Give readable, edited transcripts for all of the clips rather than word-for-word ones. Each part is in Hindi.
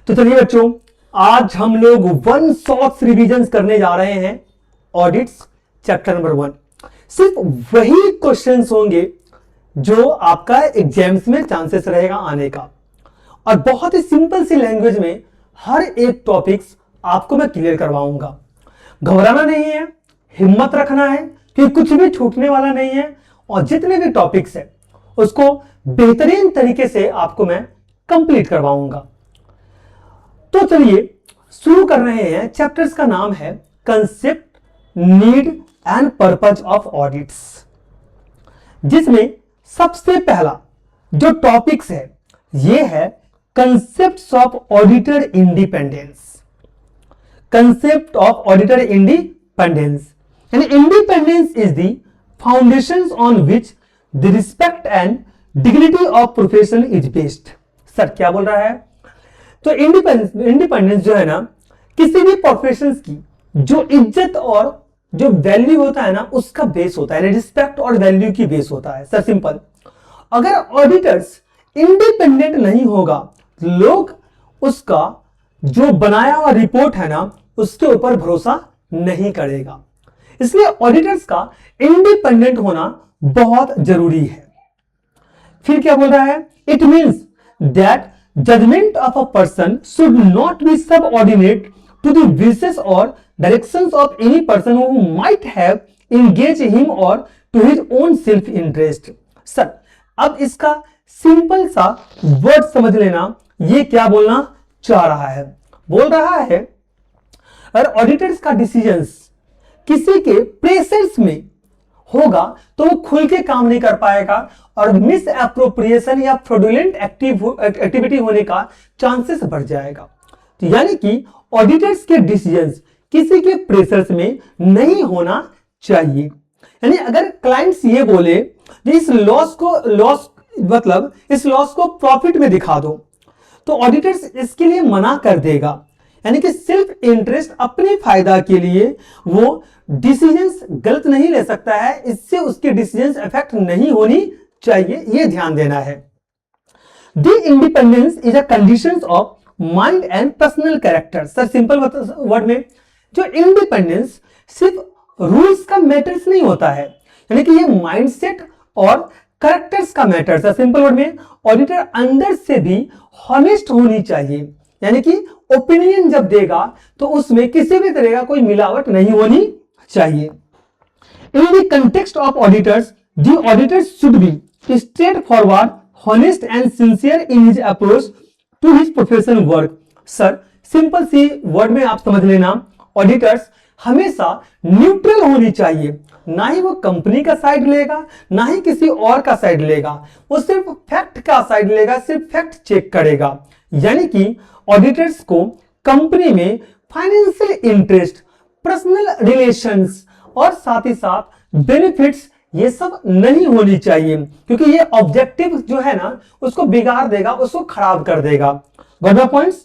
तो चलिए बच्चों, आज हम लोग वन शॉट्स रिवीजन करने जा रहे हैं ऑडिट्स चैप्टर नंबर 1। सिर्फ वही क्वेश्चंस होंगे जो आपका एग्जाम्स में चांसेस रहेगा आने का, और बहुत ही सिंपल सी लैंग्वेज में हर एक टॉपिक्स आपको मैं क्लियर करवाऊंगा। घबराना नहीं है, हिम्मत रखना है कि कुछ भी छूटने वाला नहीं है, और जितने भी टॉपिक्स है उसको बेहतरीन तरीके से आपको मैं कंप्लीट करवाऊंगा। तो चलिए शुरू कर रहे हैं। चैप्टर्स का नाम है concept, need and purpose of audits, जिसमें सबसे पहला जो टॉपिक्स है ये है concepts of auditor independence. Concept of auditor independence यानी independence is the foundations on which the respect and dignity of profession is based. Sir क्या बोल रहा है? तो इंडिपेंडेंस जो है ना, किसी भी प्रोफेशंस की जो इज्जत और जो वैल्यू होता है ना उसका बेस होता है, रिस्पेक्ट और वैल्यू की बेस होता है। सर सिंपल, अगर ऑडिटर्स इंडिपेंडेंट नहीं होगा लोग उसका जो बनाया हुआ रिपोर्ट है ना उसके ऊपर भरोसा नहीं करेगा। इसलिए ऑडिटर्स का इंडिपेंडेंट होना बहुत जरूरी है। फिर क्या बोल रहा है? It means that judgment of a person should not be subordinate to the wishes or directions of any person who might have engaged him or to his own self interest। Sir अब इसका सिंपल सा वर्ड समझ लेना, ये क्या बोलना चाह रहा है? बोल रहा है अगर ऑडिटर्स का डिसीजंस किसी के प्रेशर्स में होगा तो वो खुल के काम नहीं कर पाएगा और मिस एप्रोप्रिएशन या फ्रॉडुलेंट एक्टिविटी होने का चांसेस बढ़ जाएगा। तो यानी कि ऑडिटर्स के डिसीजंस किसी के प्रेशर्स में नहीं होना चाहिए। यानी अगर क्लाइंट्स ये बोले इस लॉस को प्रॉफिट में दिखा दो, तो ऑडिटर्स इसके लिए मना कर देगा। यानी कि सिर्फ इंटरेस्ट अपने फायदा के लिए वो डिसीजंस गलत नहीं ले सकता है, इससे उसके डिसीजंस इफेक्ट नहीं होनी चाहिए, ये ध्यान देना है। The independence is a condition of mind and personal character. Sir simple word में जो इंडिपेंडेंस सिर्फ रूल्स का मैटर्स नहीं होता है, यानी कि ये माइंडसेट और कैरेक्टर्स का मैटर्स है। सिंपल वर्ड में ऑडिटर अंदर से भी हॉनेस्ट होनी चाहिए, यानी कि ओपिनियन जब देगा तो उसमें किसी भी तरह का कोई मिलावट नहीं होनी चाहिए। In the context of auditors the auditors should be straightforward, honest and sincere in his approach to his professional work. Sir simple सी वर्ड में आप समझ लेना, ऑडिटर्स हमेशा न्यूट्रल होनी चाहिए, ना ही वो कंपनी का साइड लेगा ना ही किसी और का साइड लेगा, वो सिर्फ फैक्ट का साइड लेगा, सिर्फ फैक्ट चेक करेगा। यानी कि ऑडिटर्स को कंपनी में फाइनेंशियल इंटरेस्ट, पर्सनल रिलेशंस और साथ ही साथ बेनिफिट्स ये सब नहीं होनी चाहिए, क्योंकि ये ऑब्जेक्टिव जो है ना उसको बिगाड़ देगा, उसको खराब कर देगा। Got points?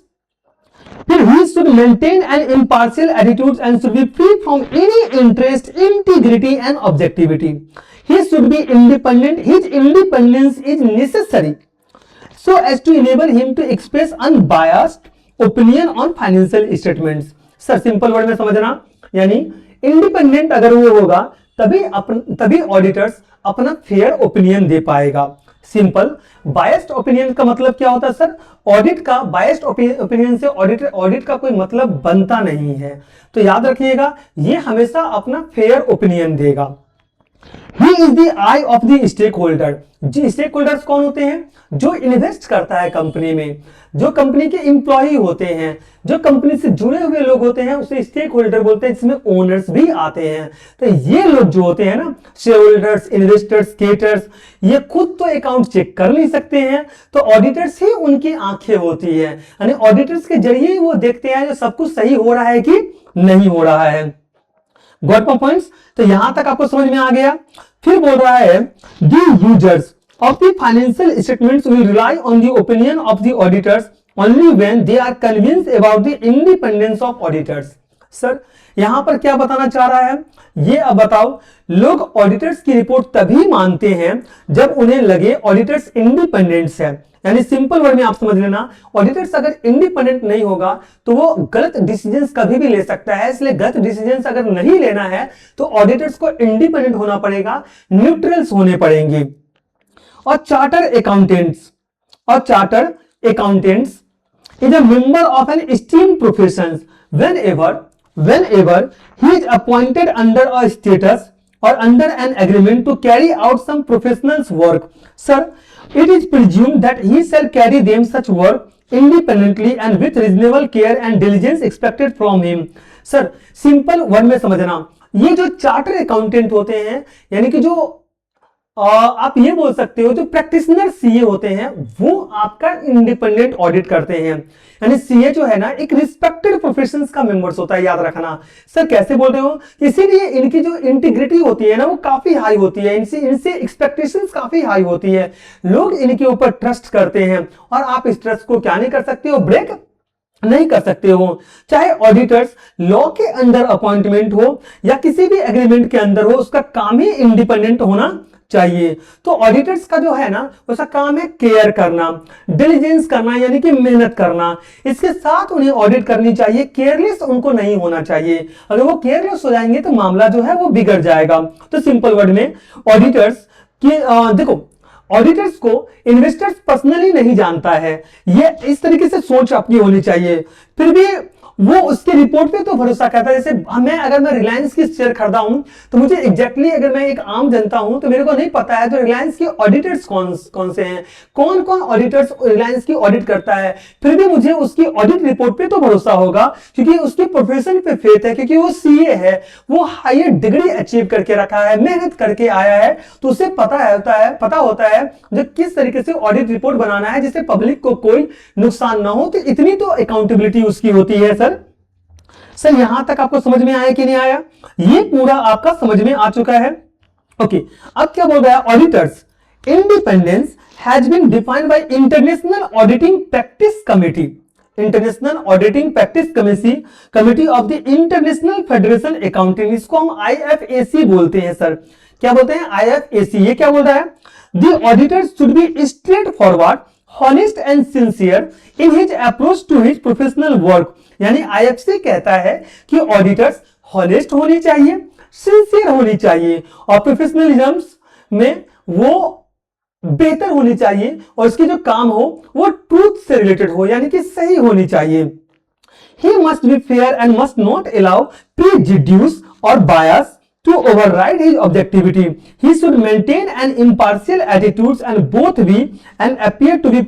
फिर he should maintain an impartial attitude and should be free from any interest, integrity and objectivity. He should be independent. His independence is necessary so as to enable him to express unbiased opinion on financial statements। Sir simple word में समझना, यानी इंडिपेंडेंट अगर वो होगा तभी ऑडिटर्स अपना फेयर ओपिनियन दे पाएगा। सिंपल बायस्ड ओपिनियन का मतलब क्या होता है? सर ऑडिट का बायस्ड ओपिनियन से ऑडिट का कोई मतलब बनता नहीं है। तो याद रखिएगा ये हमेशा अपना फेयर ओपिनियन देगा। He is the eye of the stakeholder। जी स्टेक होल्डर्स कौन होते हैं? जो इन्वेस्ट करता है कंपनी में, जो कंपनी के एम्प्लॉय होते हैं, जो कंपनी से जुड़े हुए लोग होते हैं उसे स्टेक होल्डर बोलते हैं, जिसमें ओनर्स भी आते हैं। तो ये लोग जो होते हैं ना, शेयर होल्डर्स, इन्वेस्टर्स, क्रिएटर्स, ये खुद तो अकाउंट चेक कर नहीं सकते हैं, तो ऑडिटर्स ही उनकी आंखें होती है। यानी ऑडिटर्स के जरिए ही वो देखते हैं जो सब कुछ सही हो रहा है कि नहीं हो रहा है। Got my points? तो यहां तक आपको समझ में आ गया। फिर बोल रहा है the users of the financial statements will rely on the opinion of the auditors only when they are convinced about the independence of auditors. Sir यहां पर क्या बताना चाह रहा है? ये अब बताओ, लोग ऑडिटर्स की रिपोर्ट तभी मानते हैं जब उन्हें लगे ऑडिटर्स इंडिपेंडेंस है, यानी सिंपल वर्ड में आप समझ लेना, ऑडिटर्स अगर इंडिपेंडेंट नहीं होगा तो वो गलत डिसीजंस कभी भी ले सकता है। इसलिए गलत डिसीजंस अगर नहीं लेना है तो ऑडिटर्स को इंडिपेंडेंट होना पड़ेगा, न्यूट्रल्स होने पड़ेंगे। और charter accountants is a member of an esteemed profession whenever he is appointed under a status or under an agreement to carry out some professional's work. Sir, it is presumed that he shall carry them such work independently and with reasonable care and diligence expected from him. Sir, simple word में समझना, ये जो चार्टर अकाउंटेंट होते हैं यानी कि जो आप ये बोल सकते हो जो प्रैक्टिशनर सीए होते हैं वो आपका इंडिपेंडेंट ऑडिट करते हैं। यानी सीए जो है ना एक रिस्पेक्टेड प्रोफेशंस का मेंबर्स होता है, याद रखना। सर कैसे बोल रहे हो? इसीलिए इनकी जो इंटीग्रिटी होती है ना वो काफी हाई होती है, इनसे एक्सपेक्टेशंस काफी हाई होती है, लोग इनके ऊपर ट्रस्ट करते हैं और आप इस ट्रस्ट को क्या नहीं कर सकते हो, ब्रेक नहीं कर सकते हो। चाहे ऑडिटर्स लॉ के अंदर अपॉइंटमेंट हो या किसी भी एग्रीमेंट के अंदर हो, उसका काम ही इंडिपेंडेंट होना चाहिए। तो ऑडिटर्स का जो है ना उसका काम है केयर करना, डिलीजेंस करना यानी कि मेहनत करना, इसके साथ उन्हें ऑडिट करनी चाहिए, केयरलेस उनको नहीं होना चाहिए। अगर वो केयरलेस हो जाएंगे तो मामला जो है वो बिगड़ जाएगा। तो सिंपल वर्ड में ऑडिटर्स की देखो, ऑडिटर्स को इन्वेस्टर्स पर्सनली नहीं जानता है, ये इस तरीके से सोच आपकी होनी चाहिए। फिर भी वो उसके रिपोर्ट पे तो भरोसा करता है। जैसे अगर मैं रिलायंस की शेयर खरीदा हूं तो मुझे एग्जैक्टली अगर मैं एक आम जनता हूं तो मेरे को नहीं पता है तो रिलायंस के ऑडिटर्स कौन से हैं, कौन कौन ऑडिटर्स रिलायंस की ऑडिट करता है, फिर भी मुझे उसकी ऑडिट रिपोर्ट पे तो भरोसा होगा क्योंकि उसके प्रोफेशन पे फेथ है, क्योंकि वो सीए है, वो हायर डिग्री अचीव करके रखा है, मेहनत करके आया है, तो उसे पता होता है जो किस तरीके से ऑडिट रिपोर्ट बनाना है जिससे पब्लिक को कोई नुकसान ना हो। तो इतनी तो अकाउंटेबिलिटी उसकी होती है। सर यहां तक आपको समझ में आया कि नहीं आया? ये पूरा आपका समझ में आ चुका है। ओके, अब क्या बोल रहा है? Auditors independence has been defined by International Auditing Practice Committee, International Auditing Practice Committee of the International Federation Accounting, इसको हम आईएफएसी बोलते हैं। सर क्या बोलते हैं? आईएफएसी। ये क्या बोल रहा है? The auditors should be straightforward, honest and sincere in his approach to his professional work. यानी आईएफसी कहता है कि ऑडिटर्स हॉनेस्ट होनी चाहिए, सिंसियर होनी चाहिए और प्रोफेशनलिज्म में वो बेहतर होनी चाहिए और इसके जो काम हो वो ट्रूथ से रिलेटेड हो यानी कि सही होनी चाहिए। He must be fair and must not allow prejudice or bias to override his objectivity. He should maintain an impartial attitude and both be and appear to be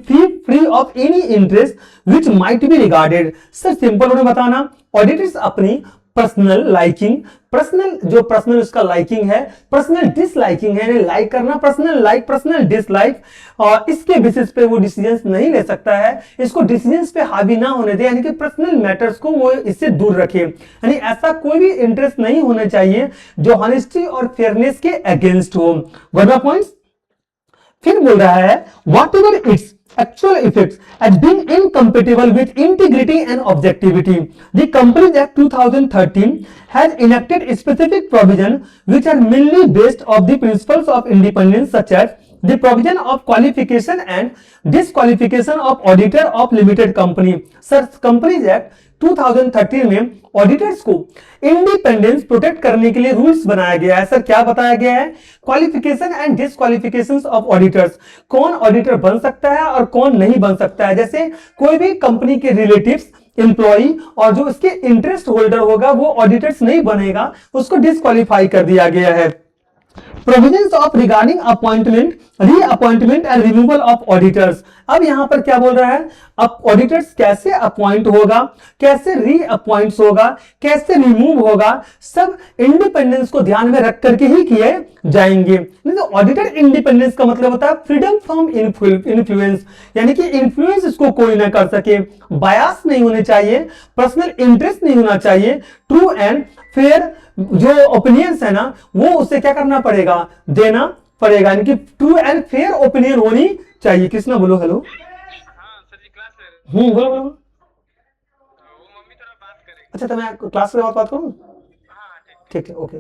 free of any interest which might be regarded. Sir simple उन्हें बताना, ऑडिटर्स अपनी पर्सनल लाइकिंग, पर्सनल उसका लाइकिंग है, पर्सनल डिसलाइकिंग है, लाइक करना, पर्सनल लाइक, पर्सनल डिसलाइक, और इसके बेसिस पे वो डिसीजंस नहीं ले सकता है, इसको डिसीजंस पे हावी ना होने दे, यानी कि पर्सनल मैटर्स को वो इससे दूर रखे। यानी ऐसा कोई भी इंटरेस्ट नहीं होना चाहिए जो ऑनेस्टी और फेयरनेस के अगेंस्ट हो। वर्ड पॉइंट्स फिर बोल रहा है what ever its actual effects as being incompatible with integrity and objectivity. The Companies Act 2013 has enacted specific provisions which are mainly based on the principles of independence, such as the provision of qualification and disqualification of auditor of limited company. Sir, Companies Act 2013 में ऑडिटर्स को इंडिपेंडेंस प्रोटेक्ट करने के लिए रूल्स बनाया गया है। सर क्या बताया गया है? Qualification and disqualifications of auditors, कौन ऑडिटर बन सकता है और कौन नहीं बन सकता है। जैसे कोई भी कंपनी के रिलेटिव्स, एम्प्लॉई और जो इसके इंटरेस्ट होल्डर होगा वो ऑडिटर्स नहीं बनेगा, उसको डिसक्वालीफाई कर दिया गया है। Provisions of regarding appointment, reappointment and removal of auditors. अब यहां पर क्या बोल रहा है? अब ऑडिटर्स कैसे अपॉइंट होगा, कैसे रीअपॉइंट होगा, कैसे रिमूव होगा, सब इंडिपेंडेंस को ध्यान में रख करके ही किए जाएंगे। तो ऑडिटर इंडिपेंडेंस का मतलब होता है फ्रीडम फ्रॉम इन्फ्लुएंस, यानी कि इन्फ्लुएंस इसको कोई ना कर सके, बायस नहीं होने चाहिए, पर्सनल इंटरेस्ट नहीं होना चाहिए, ट्रू एंड फेयर जो ओपिनियंस है ना वो उसे क्या करना पड़ेगा? देना पड़ेगा, यानी कि ट्रू एंड फेयर ओपिनियन होनी चाहिए। कृष्णा बोलो हेलो। हाँ सर जी, क्लास ले रहे हैं। बोलो वो मम्मी थोड़ा बात करेगी। अच्छा तो मैं क्लास में बात करूं? हाँ ठीक। ठीक है, ओके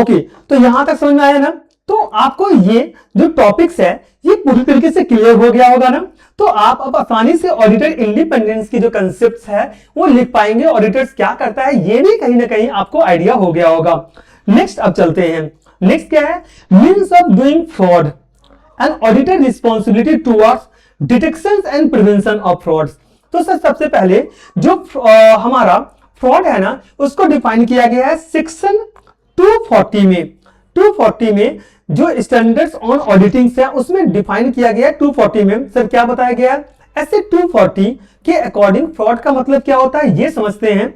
ओके। तो यहां तक समझ में आया ना तो आपको ये जो टॉपिक्स है ये पूरी तरीके से क्लियर हो गया होगा ना। तो आप अब आसानी से ऑडिटर इंडिपेंडेंस की जो कंसेप्ट्स है वो लिख पाएंगे, ऑडिटर्स क्या करता है ये भी कहीं ना कहीं आपको आइडिया हो गया होगा। नेक्स्ट अब चलते हैं, नेक्स्ट क्या है, means of doing fraud and auditor responsibility towards detection and prevention of frauds. तो सर सबसे पहले जो हमारा फ्रॉड है ना उसको डिफाइन किया गया है सेक्शन 240 में। 240 में जो स्टैंडर्ड्स ऑन ऑडिटिंग है उसमें डिफाइन किया गया है 240 में। सर क्या बताया गया है, ऐसे 240 के अकॉर्डिंग फ्रॉड का मतलब क्या होता है ये समझते हैं।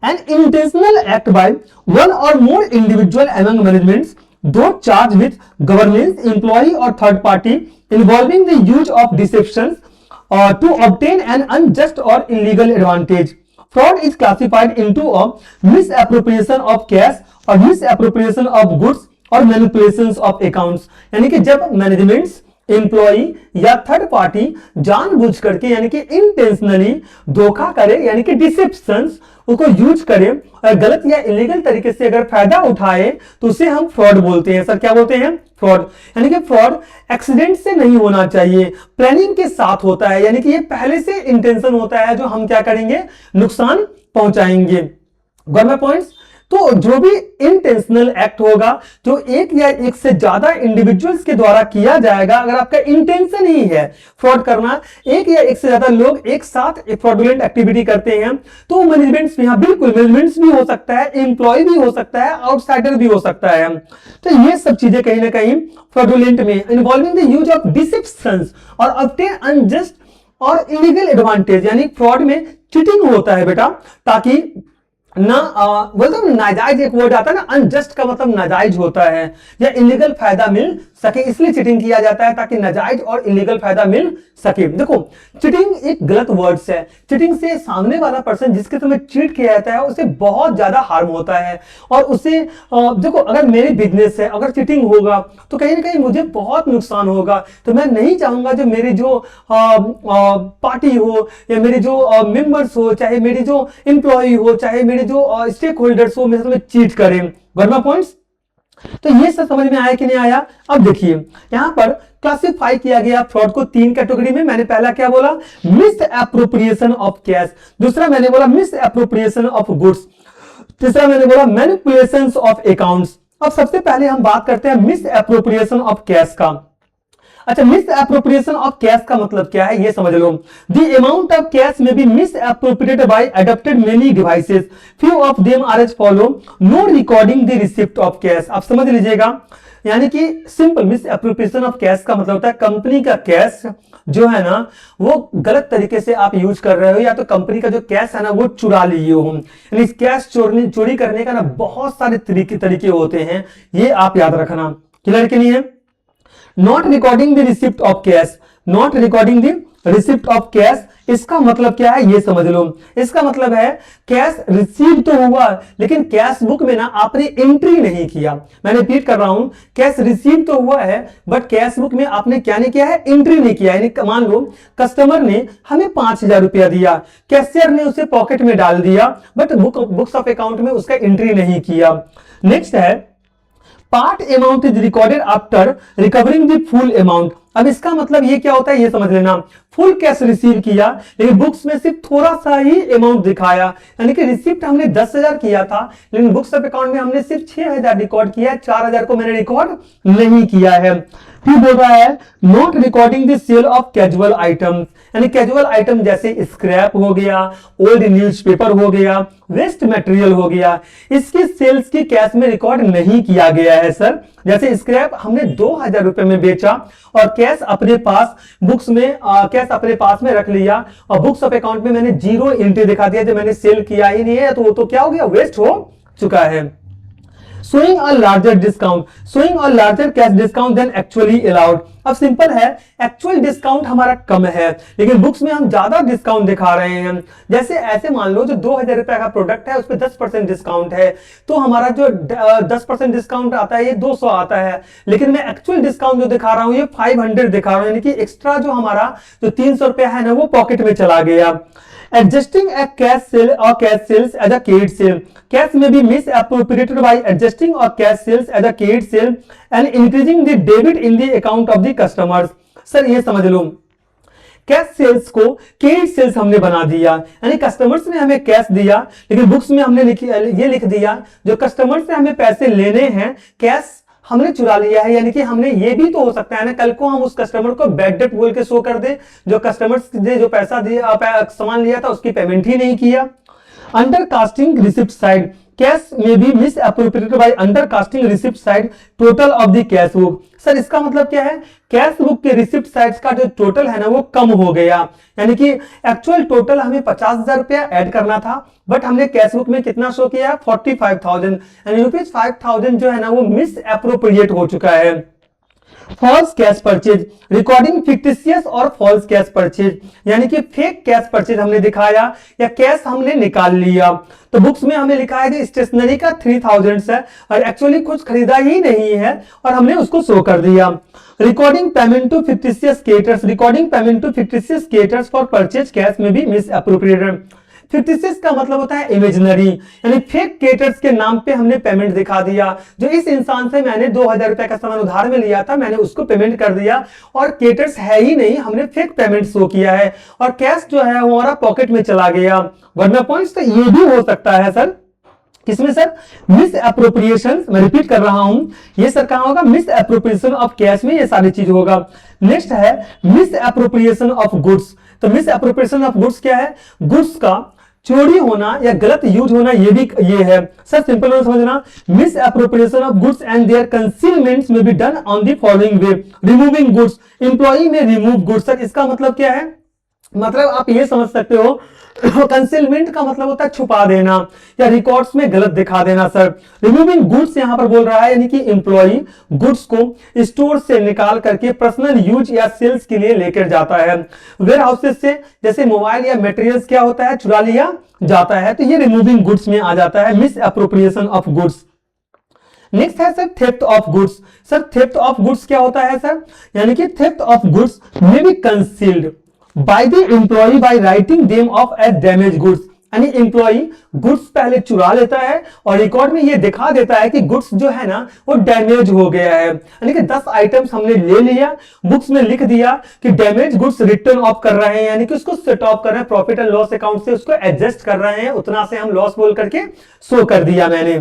An intentional act by one और more individual among managements those charge with governance employee और third party involving the use of deception to obtain an unjust or illegal advantage. Fraud is classified into a misappropriation of cash or misappropriation of goods or manipulations of accounts. यानी कि जब मैनेजमेंट्स एम्प्लॉई या थर्ड पार्टी जानबूझ करके यानी कि इंटेंशनली धोखा करे यानी कि डिसेप्शंस उसको यूज करे और गलत या इलीगल तरीके से अगर फायदा उठाए तो उसे हम फ्रॉड बोलते हैं। सर क्या बोलते हैं, फ्रॉड। यानी कि फ्रॉड एक्सीडेंट से नहीं होना चाहिए, प्लानिंग के साथ होता है, यानी कि ये पहले से इंटेंशन होता है जो हम क्या करेंगे, नुकसान पहुंचाएंगे। Got my points. तो जो भी इंटेंशनल एक्ट होगा जो एक या एक से ज्यादा इंडिविजुअल्स के द्वारा किया जाएगा, अगर आपका इंटेंशन ही है फ्रॉड करना, एक या एक से ज्यादा लोग एक साथ फ्रॉडुलेंट एक्टिविटी करते हैं तो मैनेजमेंट्स भी, हाँ बिल्कुल मैनेजमेंट्स भी हो सकता है, एम्प्लॉय भी हो सकता है, आउटसाइडर भी हो सकता है। तो ये सब चीजें कहीं ना कहीं फ्रॉडुलेंट में इन्वॉल्विंग द यूज ऑफ डिसेप्शंस और ऑब्टेन अनजस्ट और इलीगल एडवांटेज, यानी फ्रॉड में चीटिंग होता है बेटा, ताकि ना बोलते हो नाजायज, एक वर्ड आता है ना, अनजस्ट का मतलब नाजायज होता है या इलीगल फायदा मिल सके, इसलिए चीटिंग किया जाता है ताकि नाजायज और इलीगल फायदा मिल सके। देखो चीटिंग एक गलत वर्ड्स है, चीटिंग से सामने वाला पर्सन जिसके तुम्हें चीट किया जाता है उसे बहुत ज्यादा हार्म होता है और उसे देखो अगर मेरी बिजनेस है, अगर चीटिंग होगा तो कहीं ना कहीं मुझे बहुत नुकसान होगा। तो मैं नहीं चाहूंगा जो मेरी जो पार्टी हो या मेरे जो मेंबर्स हो, चाहे मेरी जो एम्प्लॉय हो, चाहे मेरे जो स्टेक होल्डर्स हो, मेरे साथ चीट करें। वर्मा पॉइंट्स। तो ये सब समझ में आया कि नहीं आया। अब देखिए यहां पर क्लासिफाई किया गया फ्रॉड को 3 कैटेगरी में। मैंने पहला क्या बोला, मिस एप्रोप्रिएशन ऑफ कैश, दूसरा मैंने बोला मिस एप्रोप्रिएशन ऑफ गुड्स, तीसरा मैंने बोला मैनिपुलेशंस ऑफ अकाउंट्स। अब सबसे पहले हम बात करते हैं मिस एप्रोप्रिएशन ऑफ कैश का। अच्छा, मिस एप्रोप्रिएशन ऑफ कैश का मतलब क्या है ये समझ लो। The amount of cash may be misappropriated by adopted many devices, few of them are as follow, no recording the receipt of cash. आप समझ लीजिएगा, यानी कि simple misappropriation of cash का मतलब होता है कंपनी का कैश जो है ना वो गलत तरीके से आप यूज कर रहे हो, या तो कंपनी का जो कैश है ना वो चुरा लिए हो। यानी इस कैश चोरी करने का ना बहुत सारे तरीके होते हैं, ये आप याद रखना। क्लियर कि नहीं है। Not recording the receipt of cash, not recording the receipt of cash, इसका मतलब क्या है ये समझ लो। इसका मतलब है कैश रिसीव तो हुआ लेकिन कैश बुक में ना आपने एंट्री नहीं किया। मैं रिपीट कर रहा हूं, कैश रिसीव तो हुआ है बट कैश बुक में आपने क्या नहीं किया है, एंट्री नहीं किया। यानी मान लो कस्टमर ने हमें 5,000 रुपया दिया, कैशियर ने उसे पॉकेट में डाल दिया बट बुक्स ऑफ अकाउंट में उसका एंट्री नहीं किया। नेक्स्ट है part amount is recorded after recovering the full amount. अब इसका मतलब ये क्या होता है ये समझ लेना। फुल कैश रिसीव किया लेकिन बुक्स में सिर्फ थोड़ा सा ही अमाउंट दिखाया, यानी कि रिसिप्ट हमने 10,000 किया था लेकिन बुक्स ऑफ अकाउंट में हमने सिर्फ 6,000 रिकॉर्ड किया है, 4,000 को मैंने रिकॉर्ड नहीं किया है। फिर बोल रहा है not recording the sale of casual item, यानी कैजुअल आइटम जैसे स्क्रैप हो गया, ओल्ड न्यूज़पेपर हो गया, वेस्ट मटेरियल हो गया, इसकी सेल्स की कैश में रिकॉर्ड नहीं किया गया है सर। जैसे स्क्रैप हमने 2,000 रुपए में बेचा और कैश अपने पास बुक्स में कैश अपने पास में रख लिया और बुक्स ऑफ अकाउंट में मैंने 0 एंट्री दिखा दिया, जब मैंने सेल किया ही नहीं है तो वो तो क्या हो गया, वेस्ट हो चुका है। showing a larger discount, showing a larger cash discount than actually allowed। अब सिंपल है, एक्चुअल डिस्काउंट हमारा कम है लेकिन बुक्स में हम ज्यादा डिस्काउंट दिखा रहे हैं। जैसे ऐसे मान लो जो 2,000 रुपए का प्रोडक्ट है उस पर 10% डिस्काउंट है तो हमारा जो 10% डिस्काउंट आता है ये 200 आता है, लेकिन मैं एक्चुअल डिस्काउंट जो दिखा रहा हूं ये 500 दिखा रहा हूं, यानी कि एक्स्ट्रा जो हमारा जो 300 रुपया है ना वो पॉकेट में चला गया। Adjusting a cash sale or cash sales as a credit sale. Cash may be misappropriated by adjusting or cash sales as a credit sale and increasing the debit in the account of the customers. Sir ये समझ लो, कैश सेल्स को क्रेडिट सेल्स हमने बना दिया, यानी कस्टमर्स ने हमें कैश दिया लेकिन बुक्स में हमने ये लिख दिया जो कस्टमर से हमें पैसे लेने हैं कैश हमने चुरा लिया है। यानी कि हमने ये भी तो हो सकता है ना, कल को हम उस कस्टमर को बैड डेट बोल के शो कर दे, जो कस्टमर्स ने जो पैसा दिया सामान लिया था उसकी पेमेंट ही नहीं किया। Undercasting receipt side, cash may be misappropriated by undercasting receipt side total of the cash book. Sir इसका मतलब क्या है, कैश बुक के रिसिप्ट साइड्स का जो टोटल है ना वो कम हो गया, यानी कि एक्चुअल टोटल हमें 50,000 रुपया ऐड करना था बट हमने कैश बुक में कितना शो किया है 45,000, यानी ₹5,000 जो है ना वो मिसअप्रोप्रिएट हो चुका है। False cash purchase, recording fictitious और फॉल्स कैश परचेज, यानी कि फेक कैश परचेज हमने दिखाया या कैश हमने निकाल लिया। तो बुक्स में हमें लिखा है कि स्टेशनरी का 3,000 है और एक्चुअली कुछ खरीदा ही नहीं है और हमने उसको शो कर दिया। Recording payment to fictitious creditors, recording payment to fictitious creditors for purchase cash में भी मिसअप्रोप्रिएटेड। फिक्टिशियस का मतलब होता है इमेजिनरी, यानी फेक क्रेडिटर्स के नाम पे हमने पेमेंट दिखा दिया, जो इस इंसान से मैंने 2,000 रुपए का सामान उधार में लिया था मैंने उसको पेमेंट कर दिया और क्रेडिटर्स है ही नहीं, हमने फेक पेमेंट शो किया है और कैश जो है हमारा पॉकेट में चला गया। वरना पॉइंट्स तो ये भी हो सकता है सर, किसमें सर, मिस एप्रोप्रिएशन, मैं रिपीट कर रहा हूं, ये सर कहां होगा, मिस एप्रोप्रिएशन ऑफ कैश में ये सारी चीज होगा। नेक्स्ट है मिस एप्रोप्रिएशन ऑफ गुड्स। तो मिस एप्रोप्रिएशन ऑफ गुड्स क्या है, गुड्स का चोरी होना या गलत यूज होना, ये है सर सिंपल में समझना। Misappropriation of goods and their concealments may be done on the following way, removing goods, employee may remove goods. Sir इसका मतलब क्या है, मतलब आप ये समझ सकते हो कंसीलमेंट का मतलब होता है छुपा देना या रिकॉर्ड्स में गलत दिखा देना। सर रिमूविंग गुड्स यहां पर बोल रहा है, यानी कि एम्प्लॉई गुड्स को स्टोर से निकाल करके पर्सनल यूज या सेल्स के लिए लेकर जाता है। वेयर हाउसेस से जैसे मोबाइल या मटेरियल्स क्या होता है चुरा लिया जाता है, तो ये रिमूविंग गुड्स में आ जाता है, misappropriation of goods. Next है sir theft of goods. Sir theft of goods क्या होता है सर, यानी कि theft of goods may be concealed by the employee by writing them off as damage goods, यानी एम्प्लॉय गुड्स पहले चुरा लेता है और रिकॉर्ड में ये दिखा देता है कि गुड्स जो है ना वो डैमेज हो गया है, यानी कि 10 आइटम्स हमने ले लिया, बुक्स में लिख दिया कि डैमेज गुड्स रिटर्न ऑफ कर रहे हैं, यानी कि उसको सेट ऑफ कर रहे हैं, प्रॉफिट एंड लॉस अकाउंट से उसको एडजस्ट कर रहे हैं, उतना से हम लॉस बोल करके शो कर दिया मैंने,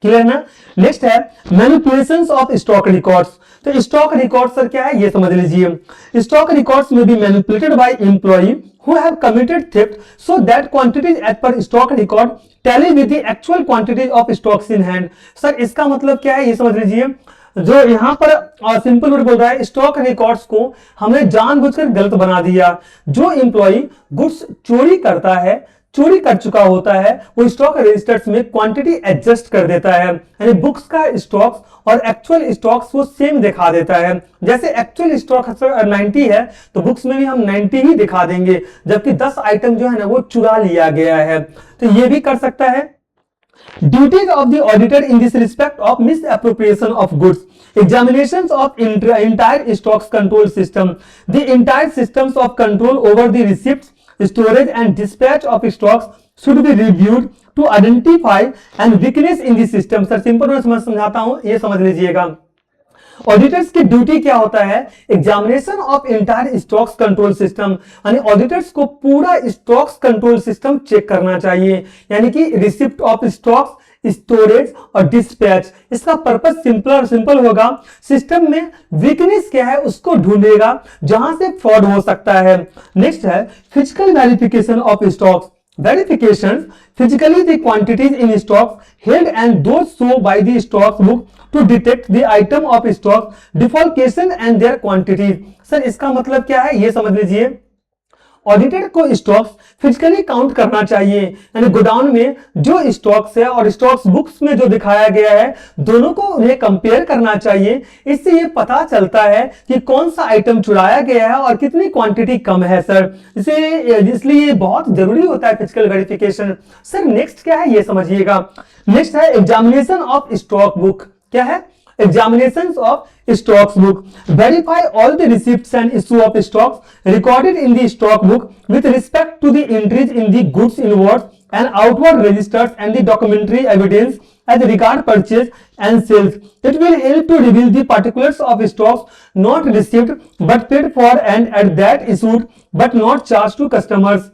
क्लियर ना। नेक्स्ट है मैनिपुलेशंस ऑफ स्टॉक रिकॉर्ड्स। तो स्टॉक रिकॉर्ड सर क्या है ये समझ लीजिए। स्टॉक रिकॉर्ड्स में be manipulated bye employee who have committed theft so that quantities as per stock record tally with the actual quantities of stocks in hand। Sir इसका मतलब क्या है ये समझ लीजिए, जो यहाँ पर सिंपल वर्ड बोल रहा है, स्टॉक रिकॉर्ड्स को हमने जानबूझकर गलत बना दिया। जो एम्प्लॉई गुड्स चोरी करता है, चोरी कर चुका होता है, वो स्टॉक रजिस्टर्स में क्वांटिटी एडजस्ट कर देता है, यानी बुक्स का स्टॉक्स और एक्चुअल स्टॉक्स वो सेम दिखा देता है। जैसे एक्चुअल स्टॉक 90 है तो बुक्स में भी हम 90 ही दिखा देंगे, जबकि 10 आइटम जो है ना वो चुरा लिया गया है, तो ये भी कर सकता है। Duties of the auditor in this respect of misappropriation of goods, examinations of entire stocks control system, the entire systems of control over the receipts, storage and dispatch of stocks should be reviewed to identify and weakness in the system। Sir simple में समझाता हूं, ये समझ लीजिएगा। ऑडिटर्स की ड्यूटी क्या होता है, examination of entire stocks control system, यानी ऑडिटर्स को पूरा स्टॉक्स कंट्रोल सिस्टम चेक करना चाहिए, यानी कि रिसिप्ट ऑफ स्टॉक्स, स्टोरेज और डिस्पैच। इसका पर्पस सिंपल होगा, सिस्टम में वीकनेस क्या है उसको ढूंढेगा जहां से फ्रॉड हो सकता है। नेक्स्ट है physical verification of stocks. Verification physically the quantities in stock held and those shown by the stock book to detect the item of stock defalcation and their quantities। Sir इसका मतलब क्या है ये समझ लीजिए, ऑडिटर को स्टॉक्स फिजिकली काउंट करना चाहिए, यानी गोडाउन में जो स्टॉक्स है और स्टॉक्स बुक्स में जो दिखाया गया है दोनों को उन्हें कंपेयर करना चाहिए। इससे ये पता चलता है कि कौन सा आइटम चुराया गया है और कितनी क्वांटिटी कम है सर, इसलिए बहुत जरूरी होता है फिजिकल वेरिफिकेशन। सर नेक्स्ट क्या है ये समझिएगा। नेक्स्ट है एग्जामिनेशन ऑफ स्टॉक बुक। क्या है, examinations of stocks book, verify all the receipts and issue of stocks recorded in the stock book with respect to the entries in the goods inwards and outward registers and the documentary evidence as regard purchase and sales. It will help to reveal the particulars of stocks not received but paid for and at that issued but not charged to customers.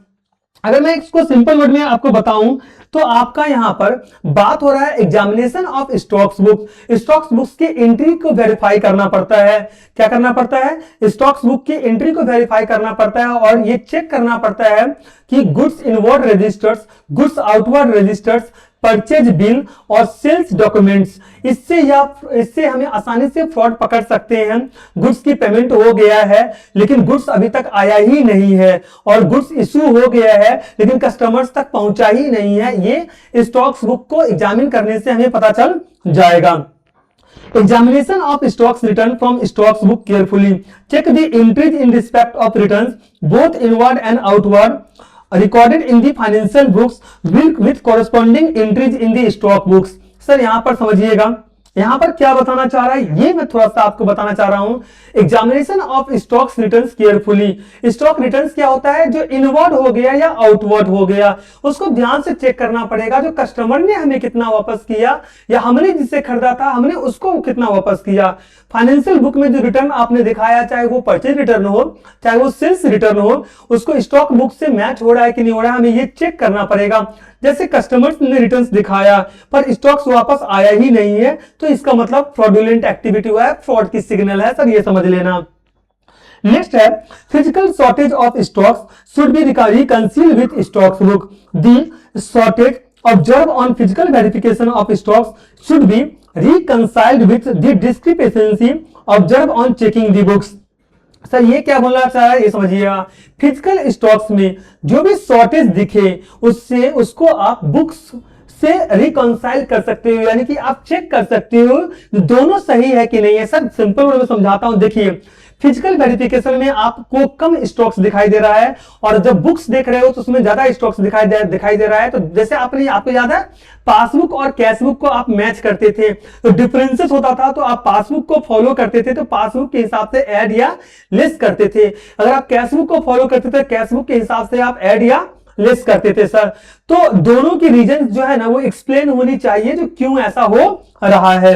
अगर मैं इसको सिंपल वर्ड में आपको बताऊं तो आपका यहां पर बात हो रहा है examination of stocks book. Stocks books की एंट्री को वेरीफाई करना पड़ता है। क्या करना पड़ता है? स्टॉक्स बुक की एंट्री को वेरीफाई करना पड़ता है और ये चेक करना पड़ता है कि goods inward registers, goods outward registers, purchase bill और सेल्स डॉक्यूमेंट्स, इससे हमें आसानी से फ्रॉड पकड़ सकते हैं। गुड्स की पेमेंट हो गया है लेकिन गुड्स अभी तक आया ही नहीं है और गुड्स इशू हो गया है लेकिन कस्टमर्स तक पहुंचा ही नहीं है। ये स्टॉक्स बुक को एग्जामिन करने से हमें पता चल जाएगा। Examination of stocks return from stocks book carefully. Check the entries in respect of returns, both inward and outward, recorded in the financial books with corresponding entries in the stock books. Sir यहां पर समझिएगा, यहां पर क्या बताना चाह रहा है ये मैं थोड़ा सा आपको बताना चाह रहा हूं। Examination of stocks returns carefully. Stock returns क्या होता है? जो इनवर्ड हो गया या आउटवर्ड हो गया उसको ध्यान से चेक करना पड़ेगा। जो कस्टमर ने हमें कितना वापस किया या हमने जिससे खरीदा था हमने उसको कितना वापस किया। फाइनेंशियल बुक में जो रिटर्न आपने दिखाया, चाहे वो परचेज रिटर्न हो चाहे वो सेल्स रिटर्न हो, उसको स्टॉक बुक से मैच हो रहा है कि नहीं हो रहा है, हमें ये चेक करना पड़ेगा। जैसे कस्टमर्स ने रिटर्न्स दिखाया पर स्टॉक्स वापस आया ही नहीं है तो इसका मतलब फ्रॉडुलेंट एक्टिविटी हुआ है, फ्रॉड की सिग्नल है सर, ये समझ लेना। नेक्स्ट है physical shortage of stocks should be reconciled with stocks book. The shortage observe on physical verification of stocks should be reconciled with the discrepancy observed on checking the books। Sir ये क्या बोलना चाह रहा है ये समझिएगा। फिजिकल स्टॉक्स में जो भी शॉर्टेज दिखे उससे उसको आप बुक्स से रिकंसाइल कर सकते हो, यानी कि आप चेक कर सकते हो दोनों सही है कि नहीं है। सर सिंपल वर्ड में समझाता हूं, देखिए फिजिकल वेरिफिकेशन में आपको कम स्टॉक्स दिखाई दे रहा है और जब बुक्स देख रहे हो तो उसमें ज्यादा स्टॉक्स दिखाई दे रहा है। तो जैसे आपको याद है पासबुक और कैश बुक को आप मैच करते थे तो डिफरेंसेस होता था, तो आप पासबुक को फॉलो करते थे तो पासबुक के हिसाब से ऐड या लेस करते थे। अगर आप कैश बुक को फॉलो करते थे कैश बुक के हिसाब से आप ऐड या लेस करते थे। सर तो दोनों की रीजन जो है ना वो एक्सप्लेन होनी चाहिए जो क्यों ऐसा हो रहा है।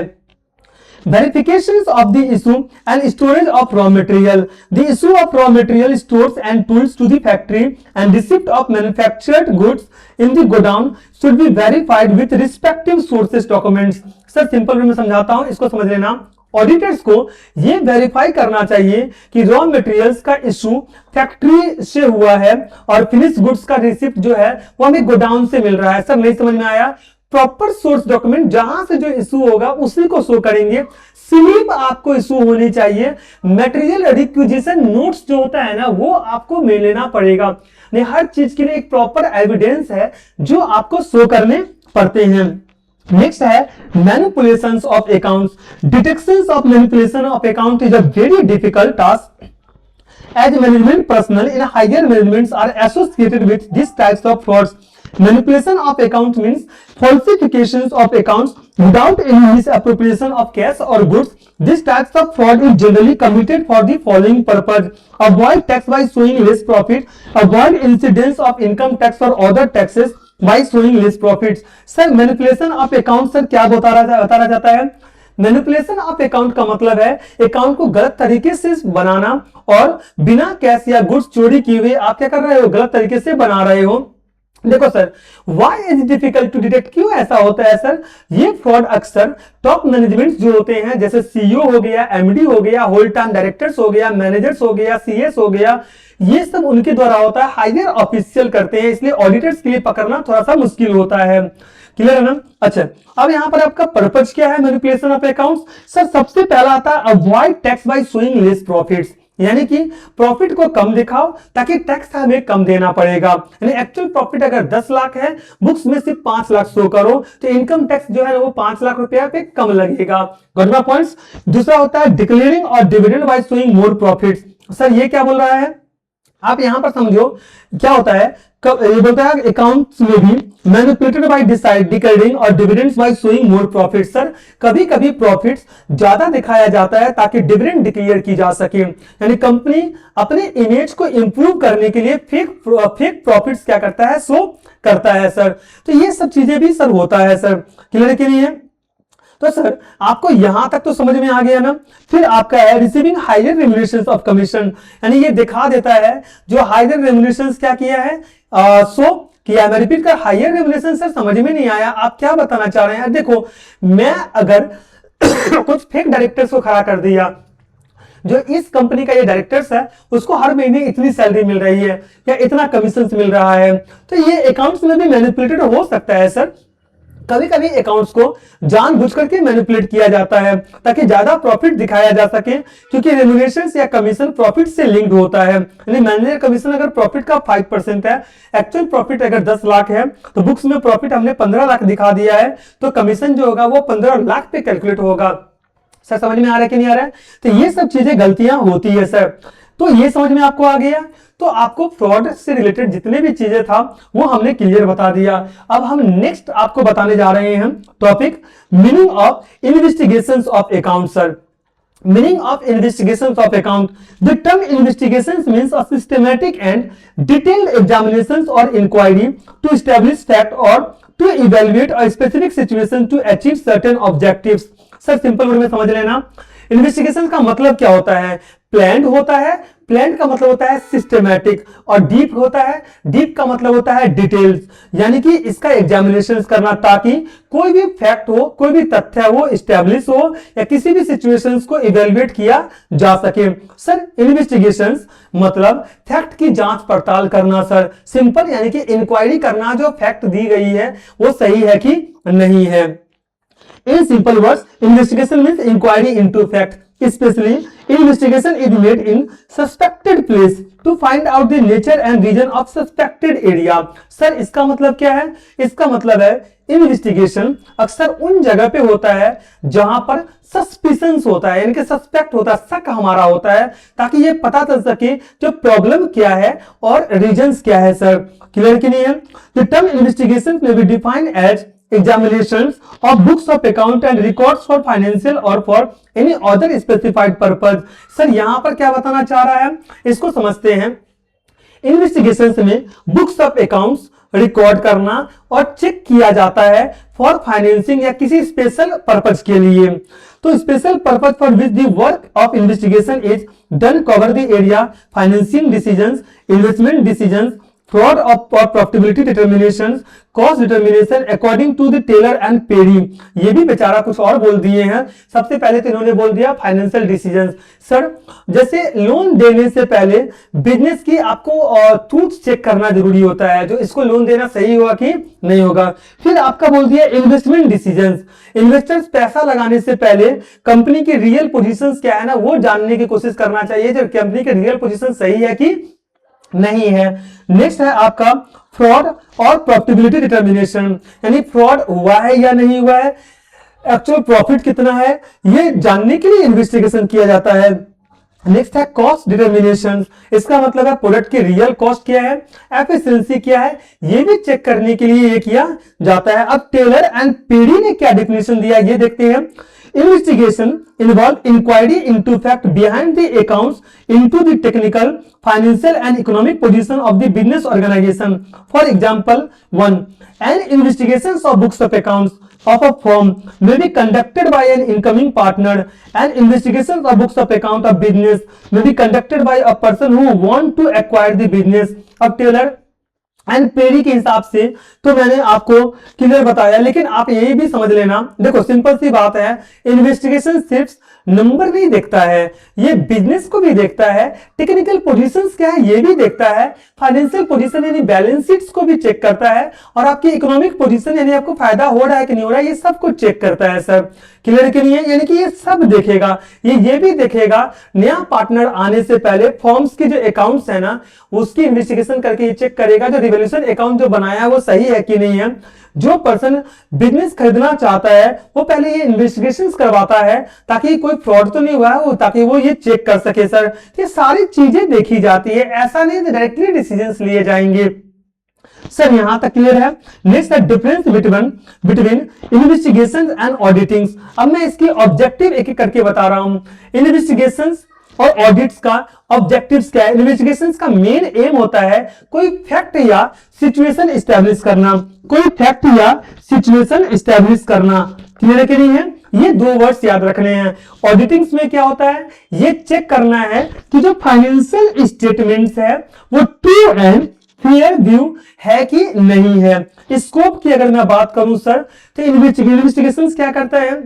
Verifications of the issue and storage of raw material. The issue of raw material stores and tools to the factory and receipt of manufactured goods in the godown should be verified with respective sources documents। Sir simple वे में समझाता हूं, इसको समझ लेना। ऑडिटर्स को ये वेरीफाई करना चाहिए कि रॉ मटेरियल्स का इशू फैक्ट्री से हुआ है और फिनिश गुड्स का रिसिप्ट जो है वो हमें गोडाउन से मिल रहा है। सर नहीं समझ में आया? प्रॉपर सोर्स डॉक्यूमेंट जहां से जो इशू होगा उसी को शो करेंगे। स्लिप आपको इशू होनी चाहिए। मटेरियल रिक्विजिशन नोट्स जो होता है ना वो आपको मिल लेना पड़ेगा। नहीं हर चीज के लिए एक प्रॉपर एविडेंस है जो आपको शो करने पड़ते हैं। नेक्स्ट है manipulations of accounts. Detections of manipulation of account is a very difficult task as management personnel in higher managements are associated with these types of frauds। Manipulation of accounts means falsifications of accounts without any misappropriation of cash or goods। This types of fraud is generally committed for the following purpose: avoid tax by showing less profit, avoid incidence of income tax or other taxes by showing less profits। Sir manipulation of account sir क्या बताया जाता है? मैनिपुलेशन ऑफ अकाउंट का मतलब है अकाउंट को गलत तरीके से बनाना और बिना कैश या गुड्स चोरी किए हुए आप क्या कर रहे हो? गलत तरीके से बना रहे हो। देखो sir why is difficult to detect, क्यों ऐसा होता है सर? ये फ्रॉड अक्सर टॉप मैनेजमेंट जो होते हैं जैसे सीईओ हो गया, एमडी हो गया, होल टाइम डायरेक्टर्स हो गया, मैनेजर्स हो गया, सीएस हो गया, ये सब उनके द्वारा होता है। हायर ऑफिशियल करते हैं इसलिए ऑडिटर्स के लिए पकड़ना थोड़ा सा मुश्किल होता है। क्लियर है ना? अच्छा अब यहां पर आपका पर्पज क्या है मैनिपुलेशन ऑफ अकाउंट्स? सर सबसे पहला आता है avoid tax by showing less profits, यानी कि प्रॉफिट को कम दिखाओ ताकि टैक्स हमें कम देना पड़ेगा। यानी एक्चुअल प्रॉफिट अगर 10 लाख है बुक्स में सिर्फ 5 लाख शो करो तो इनकम टैक्स जो है वो 5 लाख रुपया पे कम लगेगा। Got my points? दूसरा होता है डिक्लेयरिंग और dividend by showing more profits. Sir ये क्या बोल रहा है? आप यहां पर समझो क्या होता है, ये बोलता है अकाउंट्स में भी मैनिपुलेटेड बाय डिसाइडिंग और dividends by showing more profit. Sir कभी कभी प्रॉफिट्स ज्यादा दिखाया जाता है ताकि डिविडेंड डिक्लेयर की जा सके, यानी कंपनी अपने इमेज को इंप्रूव करने के लिए फेक प्रॉफिट्स क्या करता है, शो करता है सर। तो ये सब चीजें भी सर होता है सर, क्लियर के लिए। तो सर आपको यहां तक तो समझ में आ गया ना। फिर आपका है रिसीविंग हायर रेम्युनरेशंस ऑफ कमीशन, यानी ये दिखा देता है जो हायर रेम्युनरेशंस क्या किया है, सो किया। मैं रिपीट कर, हायर रेम्युनरेशन सर समझ में नहीं आया, आप क्या बताना चाह रहे हैं। देखो मैं अगर कुछ फेक डायरेक्टर्स को खड़ा कर दिया, जो इस कंपनी का ये डायरेक्टर्स है उसको हर महीने इतनी सैलरी मिल रही है या इतना कमीशन मिल रहा है, तो ये अकाउंट्स में भी मैनिपुलेटेड हो सकता है सर। कभी कभी अकाउंट्स को जानबूझ करके मैनिपुलेट किया जाता है ताकि ज्यादा प्रॉफिट दिखाया जा सके, क्योंकि रेम्युनरेशन या कमीशन प्रॉफिट से लिंक्ड होता है। यानी मैनेजर कमीशन अगर प्रॉफिट का 5% है, एक्चुअल प्रॉफिट अगर 10 लाख है, तो बुक्स में प्रॉफिट हमने 15 लाख दिखा दिया है, तो कमीशन जो होगा वो 15 लाख पे कैलकुलेट होगा। सर समझ में आ रहा है कि नहीं आ रहा है। तो ये सब चीजें गलतियां होती है सर, तो ये समझ में आपको आ गया। तो आपको फ्रॉड से रिलेटेड जितने भी चीजें था वो हमने क्लियर बता दिया। अब हम नेक्स्ट आपको बताने जा रहे हैं topic meaning of investigations of account. Sir meaning of investigations of account, the term investigations means a systematic and detailed examinations or inquiry to establish fact or to evaluate a specific situation to achieve certain objectives। Sir simple word में समझ लेना, इन्वेस्टिगेशन का मतलब क्या होता है, प्लान्ड होता है, प्लान्ड का मतलब होता है सिस्टमैटिक, और डीप होता है, डीप का मतलब होता है डिटेल्स, यानी कि इसका एग्जामिनेशन करना ताकि कोई भी फैक्ट हो, कोई भी तथ्य हो एस्टैब्लिश हो या किसी भी सिचुएशंस को इवेल्युएट किया जा सके। सर इन्वेस्टिगेशंस मतलब फैक्ट की जांच पड़ताल करना सर, सिंपल यानी कि इंक्वायरी करना जो फैक्ट दी गई है वो सही है कि नहीं है। In simple words, investigation means inquiry into fact. Especially, investigation is made in suspected place to find out the nature and region of suspected area. Sir इसका मतलब क्या है, इसका मतलब है इन्वेस्टिगेशन अक्सर उन जगह पे होता है जहां पर सस्पिशंस होता है, यानी कि सस्पेक्ट होता है, शक हमारा होता है, ताकि ये पता चल सके जो प्रॉब्लम क्या है और रीजंस क्या है। सर क्लियर कि नहीं है। The term investigation may be defined as examinations of books of account and records for financial or for any other specified purpose। Sir यहां पर क्या बताना चाह रहा है, इसको समझते हैं। इन्वेस्टिगेशंस में बुक्स ऑफ अकाउंट्स रिकॉर्ड करना और चेक किया जाता है फॉर फाइनेंसिंग या किसी स्पेशल पर्पज के लिए। तो special purpose for which the work of investigation is done cover the area financing decisions, investment decisions, fraud of profitability determinations, cost determination according to the Taylor and Perry। ये भी बेचारा कुछ और बोल दिए हैं। सबसे पहले तो इन्होंने बोल दिया फाइनेंशियल डिसीजंस। सर जैसे लोन देने से पहले बिजनेस की आपको ट्रूथ चेक करना जरूरी होता है, जो इसको लोन देना सही होगा कि नहीं होगा। फिर आपका बोल दिया इन्वेस्टमेंट डिसीजंस, इन्वेस्टर्स पैसा लगाने से पहले कंपनी की रियल पोजीशंस क्या है ना वो जानने की कोशिश करना चाहिए, जो कंपनी की रियल पोजीशन सही है कि नहीं है। नेक्स्ट है आपका फ्रॉड और प्रॉफिटेबिलिटी डिटर्मिनेशन, यानी फ्रॉड हुआ है या नहीं हुआ है, एक्चुअल प्रॉफिट कितना है, ये जानने के लिए इन्वेस्टिगेशन किया जाता है। नेक्स्ट है कॉस्ट डिटर्मिनेशन, इसका मतलब है प्रोडक्ट की रियल कॉस्ट क्या है, एफिशिएंसी क्या है, ये भी चेक करने के लिए ये किया जाता है। अब टेलर एंड पेरी ने क्या डेफिनेशन दिया ये देखते हैं। Investigation involve inquiry into fact behind the accounts, into the technical, financial and economic position of the business organization. For example, 1. An investigation of books of accounts of a firm may be conducted by an incoming partner. An investigation of books of account of business may be conducted by a person who want to acquire the business। अब टेलर एंड पेरी के हिसाब से तो मैंने आपको क्लियर बताया, लेकिन आप यही भी समझ लेना, देखो सिंपल सी बात है, इन्वेस्टिगेशन सिर्फ नंबर नहीं देखता है, ये बिजनेस को भी देखता है, टेक्निकल पोजीशंस क्या है ये भी देखता है, फाइनेंशियल पोजीशन यानी बैलेंस शीट्स को भी चेक करता है, और आपकी इकोनॉमिक पोजीशन यानी आपको फायदा हो रहा है कि नहीं हो रहा है ये सब कुछ चेक करता है। सर क्लियर कि नहीं है, यानी कि ये सब देखेगा, ये भी देखेगा नया पार्टनर आने से पहले फॉर्म्स के जो अकाउंट्स है ना उसकी इन्वेस्टिगेशन करके ये चेक करेगा जो रिवोल्यूशन अकाउंट जो बनाया है वो सही है कि नहीं है। जो पर्सन बिजनेस खरीदना चाहता है वो पहले ये इन्वेस्टिगेशंस करवाता है ताकि कोई कोई फ्रॉड तो नहीं हुआ है, वो ताकि वो ये चेक कर सके सर। ये सारी चीजें देखी जाती है, ऐसा नहीं डायरेक्टली डिसीजंस लिए जाएंगे सर। यहां तक क्लियर है। नेक्स्ट है difference between investigation and auditing. अब मैं इसकी ऑब्जेक्टिव एक एक करके बता रहा हूं। इन्वेस्टिगेशन और ऑडिट्स का ऑब्जेक्टिव्स क्या है? इन्वेस्टिगेशंस का मेन एम होता है कोई फैक्ट या सिचुएशन एस्टैब्लिश करना, कोई फैक्ट या सिचुएशन एस्टैब्लिश करना। क्लियर है कि नहीं है? ये दो वर्ड्स याद रखने हैं। ऑडिटिंग्स में क्या होता है? ये चेक करना है कि जो फाइनेंशियल स्टेटमेंट्स है वो ट्रू एंड फेयर व्यू है कि नहीं है। स्कोप की अगर मैं बात करूं सर, तो इन्वेस्टिगेशंस क्या करता है?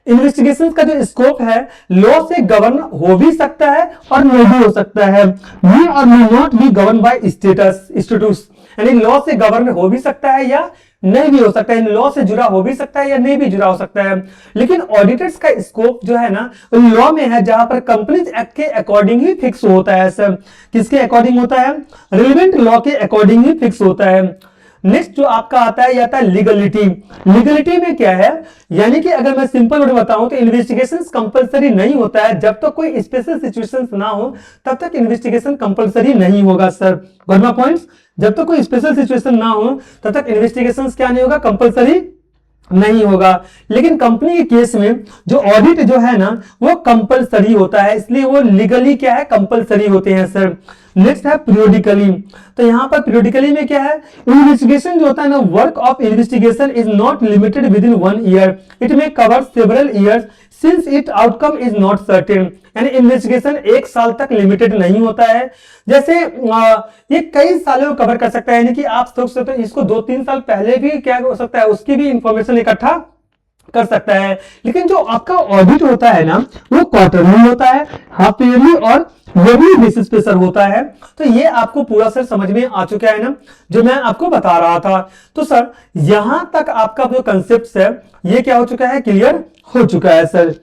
इन्वेस्टिगेशन का जो स्कोप है लॉ से गवर्न हो भी सकता है और नहीं भी हो सकता है। मे और may not be govern by status, यानी लॉ से गवर्न हो भी सकता है या नहीं भी हो सकता है, लॉ से जुड़ा हो भी सकता है या नहीं भी जुड़ा हो सकता है। लेकिन ऑडिटर्स का स्कोप जो है ना लॉ में है, जहां पर कंपनीज एक्ट के अकॉर्डिंग ही फिक्स होता है सर। किसके अकॉर्डिंग होता है? रिलेवेंट लॉ के अकॉर्डिंग ही फिक्स होता है। नेक्स्ट जो आपका आता है, ये आता है लीगलिटी। लीगलिटी में क्या है? यानी कि अगर मैं सिंपल वर्ड बताऊं तो इन्वेस्टिगेशन कंपलसरी नहीं होता है, जब तक कोई स्पेशल सिचुएशंस ना हो तब तक इन्वेस्टिगेशन कंपलसरी नहीं होगा सर। वर्मा पॉइंट्स, जब तक कोई स्पेशल सिचुएशन ना हो तब तक इन्वेस्टिगेशन क्या नहीं होगा? कंपलसरी नहीं होगा। लेकिन कंपनी के केस में जो ऑडिट जो है ना वो कंपलसरी होता है, इसलिए वो लीगली क्या है? कंपलसरी होते हैं सर। नेक्स्ट है पीरियोडिकली। तो यहां पर पीरियोडिकली में क्या है? इन्वेस्टिगेशन जो होता है ना, work of investigation is not limited with in 1 year, it may cover several years since it outcome is not certain. यानी इन्वेस्टिगेशन 1 साल तक लिमिटेड नहीं होता है, जैसे ये कई सालों को कवर कर सकता है। यानी कि आप सोच सकते हो इसको 2-3 साल पहले भी क्या हो सकता है, उसकी भी इंफॉर्मेशन इकट्ठा कर सकता है। लेकिन जो आपका ऑडिट होता है ना वो क्वार्टरली होता है, हाफ ईयरली और ईयरली बेसिस पे सर होता है। तो ये आपको पूरा सर समझ में आ चुका है ना जो मैं आपको बता रहा था। तो सर यहां तक आपका जो कंसेप्ट है ये क्या हो चुका है? क्लियर हो चुका है sir.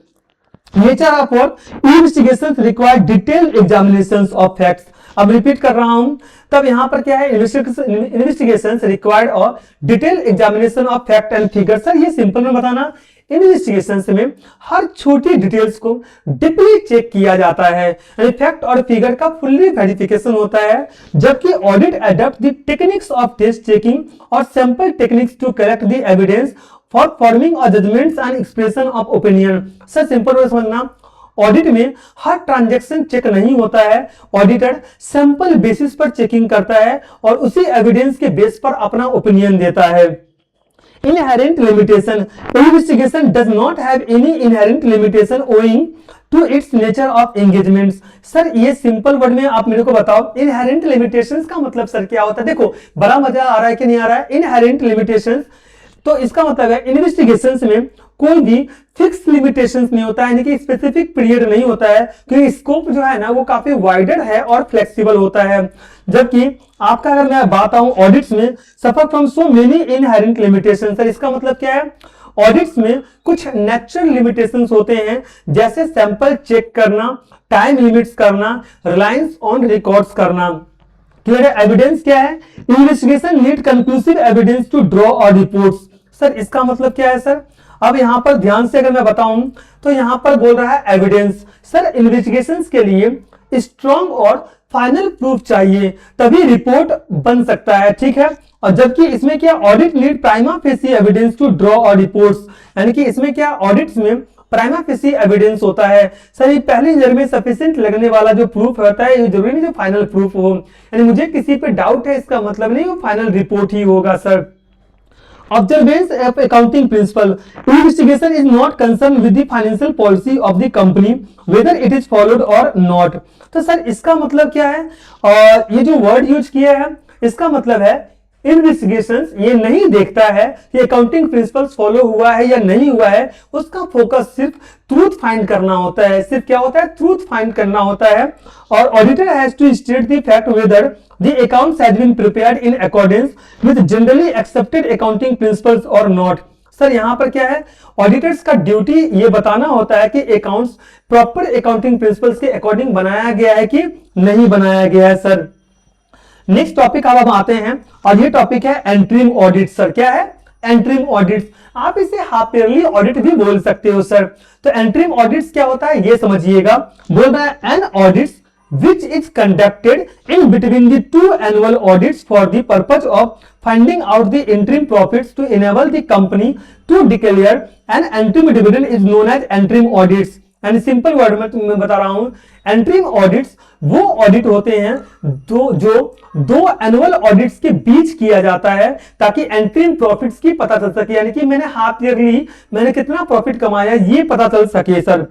Nature of work, investigation require detailed examination of facts. अब रिपीट कर रहा हूं, तब यहां पर क्या है? इन्वेस्टिगेशन रिक्वायर्ड और detail examination of fact and figure. Sir ये सिंपल में बताना, इन्वेस्टिगेशन में हर छोटी डिटेल्स को डीपली चेक किया जाता है, यानी फैक्ट और फिगर का फुल्ली वेरिफिकेशन होता है। जबकि audit adopt the techniques of test checking और sample techniques to collect the evidence for forming और judgements and expression of opinion. Sir simple way समझना, ऑडिट में हर ट्रांजैक्शन चेक नहीं होता है, ऑडिटर सैंपल बेसिस पर चेकिंग करता है और उसी एविडेंस के बेस पर अपना ओपिनियन देता है। Inherent limitation, investigation does not have any inherent limitation owing to its nature of engagements। Sir ये सिंपल वर्ड में आप मेरे को बताओ इनहेरेंट लिमिटेशंस का मतलब सर क्या होता है? देखो बड़ा मजा आ रहा है कि नहीं आ रहा है? इनहेरेंट लिमिटेशंस तो इसका मतलब है इन्वेस्टिगेशंस में कोई भी फिक्स लिमिटेशंस नहीं होता है, यानी कि स्पेसिफिक पीरियड नहीं होता है, क्योंकि स्कोप जो है ना वो काफी वाइडर है और फ्लेक्सिबल होता है। जबकि आपका अगर मैं बात आऊं ऑडिट्स में suffer from so many inherent limitations. Sir इसका मतलब क्या है? ऑडिट्स में कुछ नेचुरल लिमिटेशंस होते हैं, जैसे सैंपल चेक करना, टाइम लिमिट्स करना, रिलायंस ऑन रिकॉर्ड्स करना। क्लियर है? एविडेंस क्या है? Investigation need conclusive evidence to draw और रिपोर्ट्स। सर इसका मतलब क्या है सर? अब यहां पर ध्यान से अगर मैं बताऊं तो यहां पर बोल रहा है एविडेंस। सर इन्वेस्टिगेशंस के लिए स्ट्रॉन्ग और फाइनल प्रूफ चाहिए तभी रिपोर्ट बन सकता है, ठीक है? और जबकि इसमें क्या? Audit need prima facie evidence to draw और रिपोर्ट्स, यानी कि इसमें क्या? ऑडिट्स में प्राइमा फेसी एविडेंस होता है। सर ये पहली नजर में सफिशिएंट लगने वाला जो प्रूफ होता है ये जरूरी नहीं जो फाइनल प्रूफ हो, यानी मुझे किसी पे डाउट है इसका मतलब नहीं वो फाइनल रिपोर्ट ही होगा sir. Observance of accounting principle, investigation is not concerned with the financial policy of the company whether it is followed or not। तो सर इसका मतलब क्या है? और ये जो वर्ड यूज किया है इसका मतलब है इन्वेस्टिगेशन ये नहीं देखता है कि अकाउंटिंग प्रिंसिपल्स फॉलो हुआ है या नहीं हुआ है, उसका फोकस सिर्फ ट्रूथ फाइंड करना होता है। सिर्फ क्या होता है? ट्रूथ फाइंड करना होता है। और auditor has to state the fact whether the accounts has been prepared in accordance with generally accepted accounting principles or not। Sir यहां पर क्या है? ऑडिटर्स का ड्यूटी ये बताना होता है कि अकाउंट्स प्रॉपर अकाउंटिंग प्रिंसिपल्स के अकॉर्डिंग बनाया गया है कि नहीं बनाया गया है सर। नेक्स्ट टॉपिक अब हम आते हैं और ये टॉपिक है एंट्रीम ऑडिट। सर क्या है? एंट्रीम ऑडिट्स, आप इसे हाफ ईयरली ऑडिट भी बोल सकते हो सर। तो एंट्रीम ऑडिट्स क्या होता है ये समझिएगा, बोल रहा है an audits which is conducted in between the two annual audits for the purpose of finding out the interim profits to enable the company to declare an interim dividend is known as interim audits। And simple word में मैं बता रहा हूं, एंट्रीम ऑडिट्स वो ऑडिट होते हैं जो दो एनुअल ऑडिट्स के बीच किया जाता है ताकि एंट्रीम प्रॉफिट्स की पता चल सके, यानी कि मैंने हाफ ईयरली मैंने कितना प्रॉफिट कमाया ये पता चल सके sir.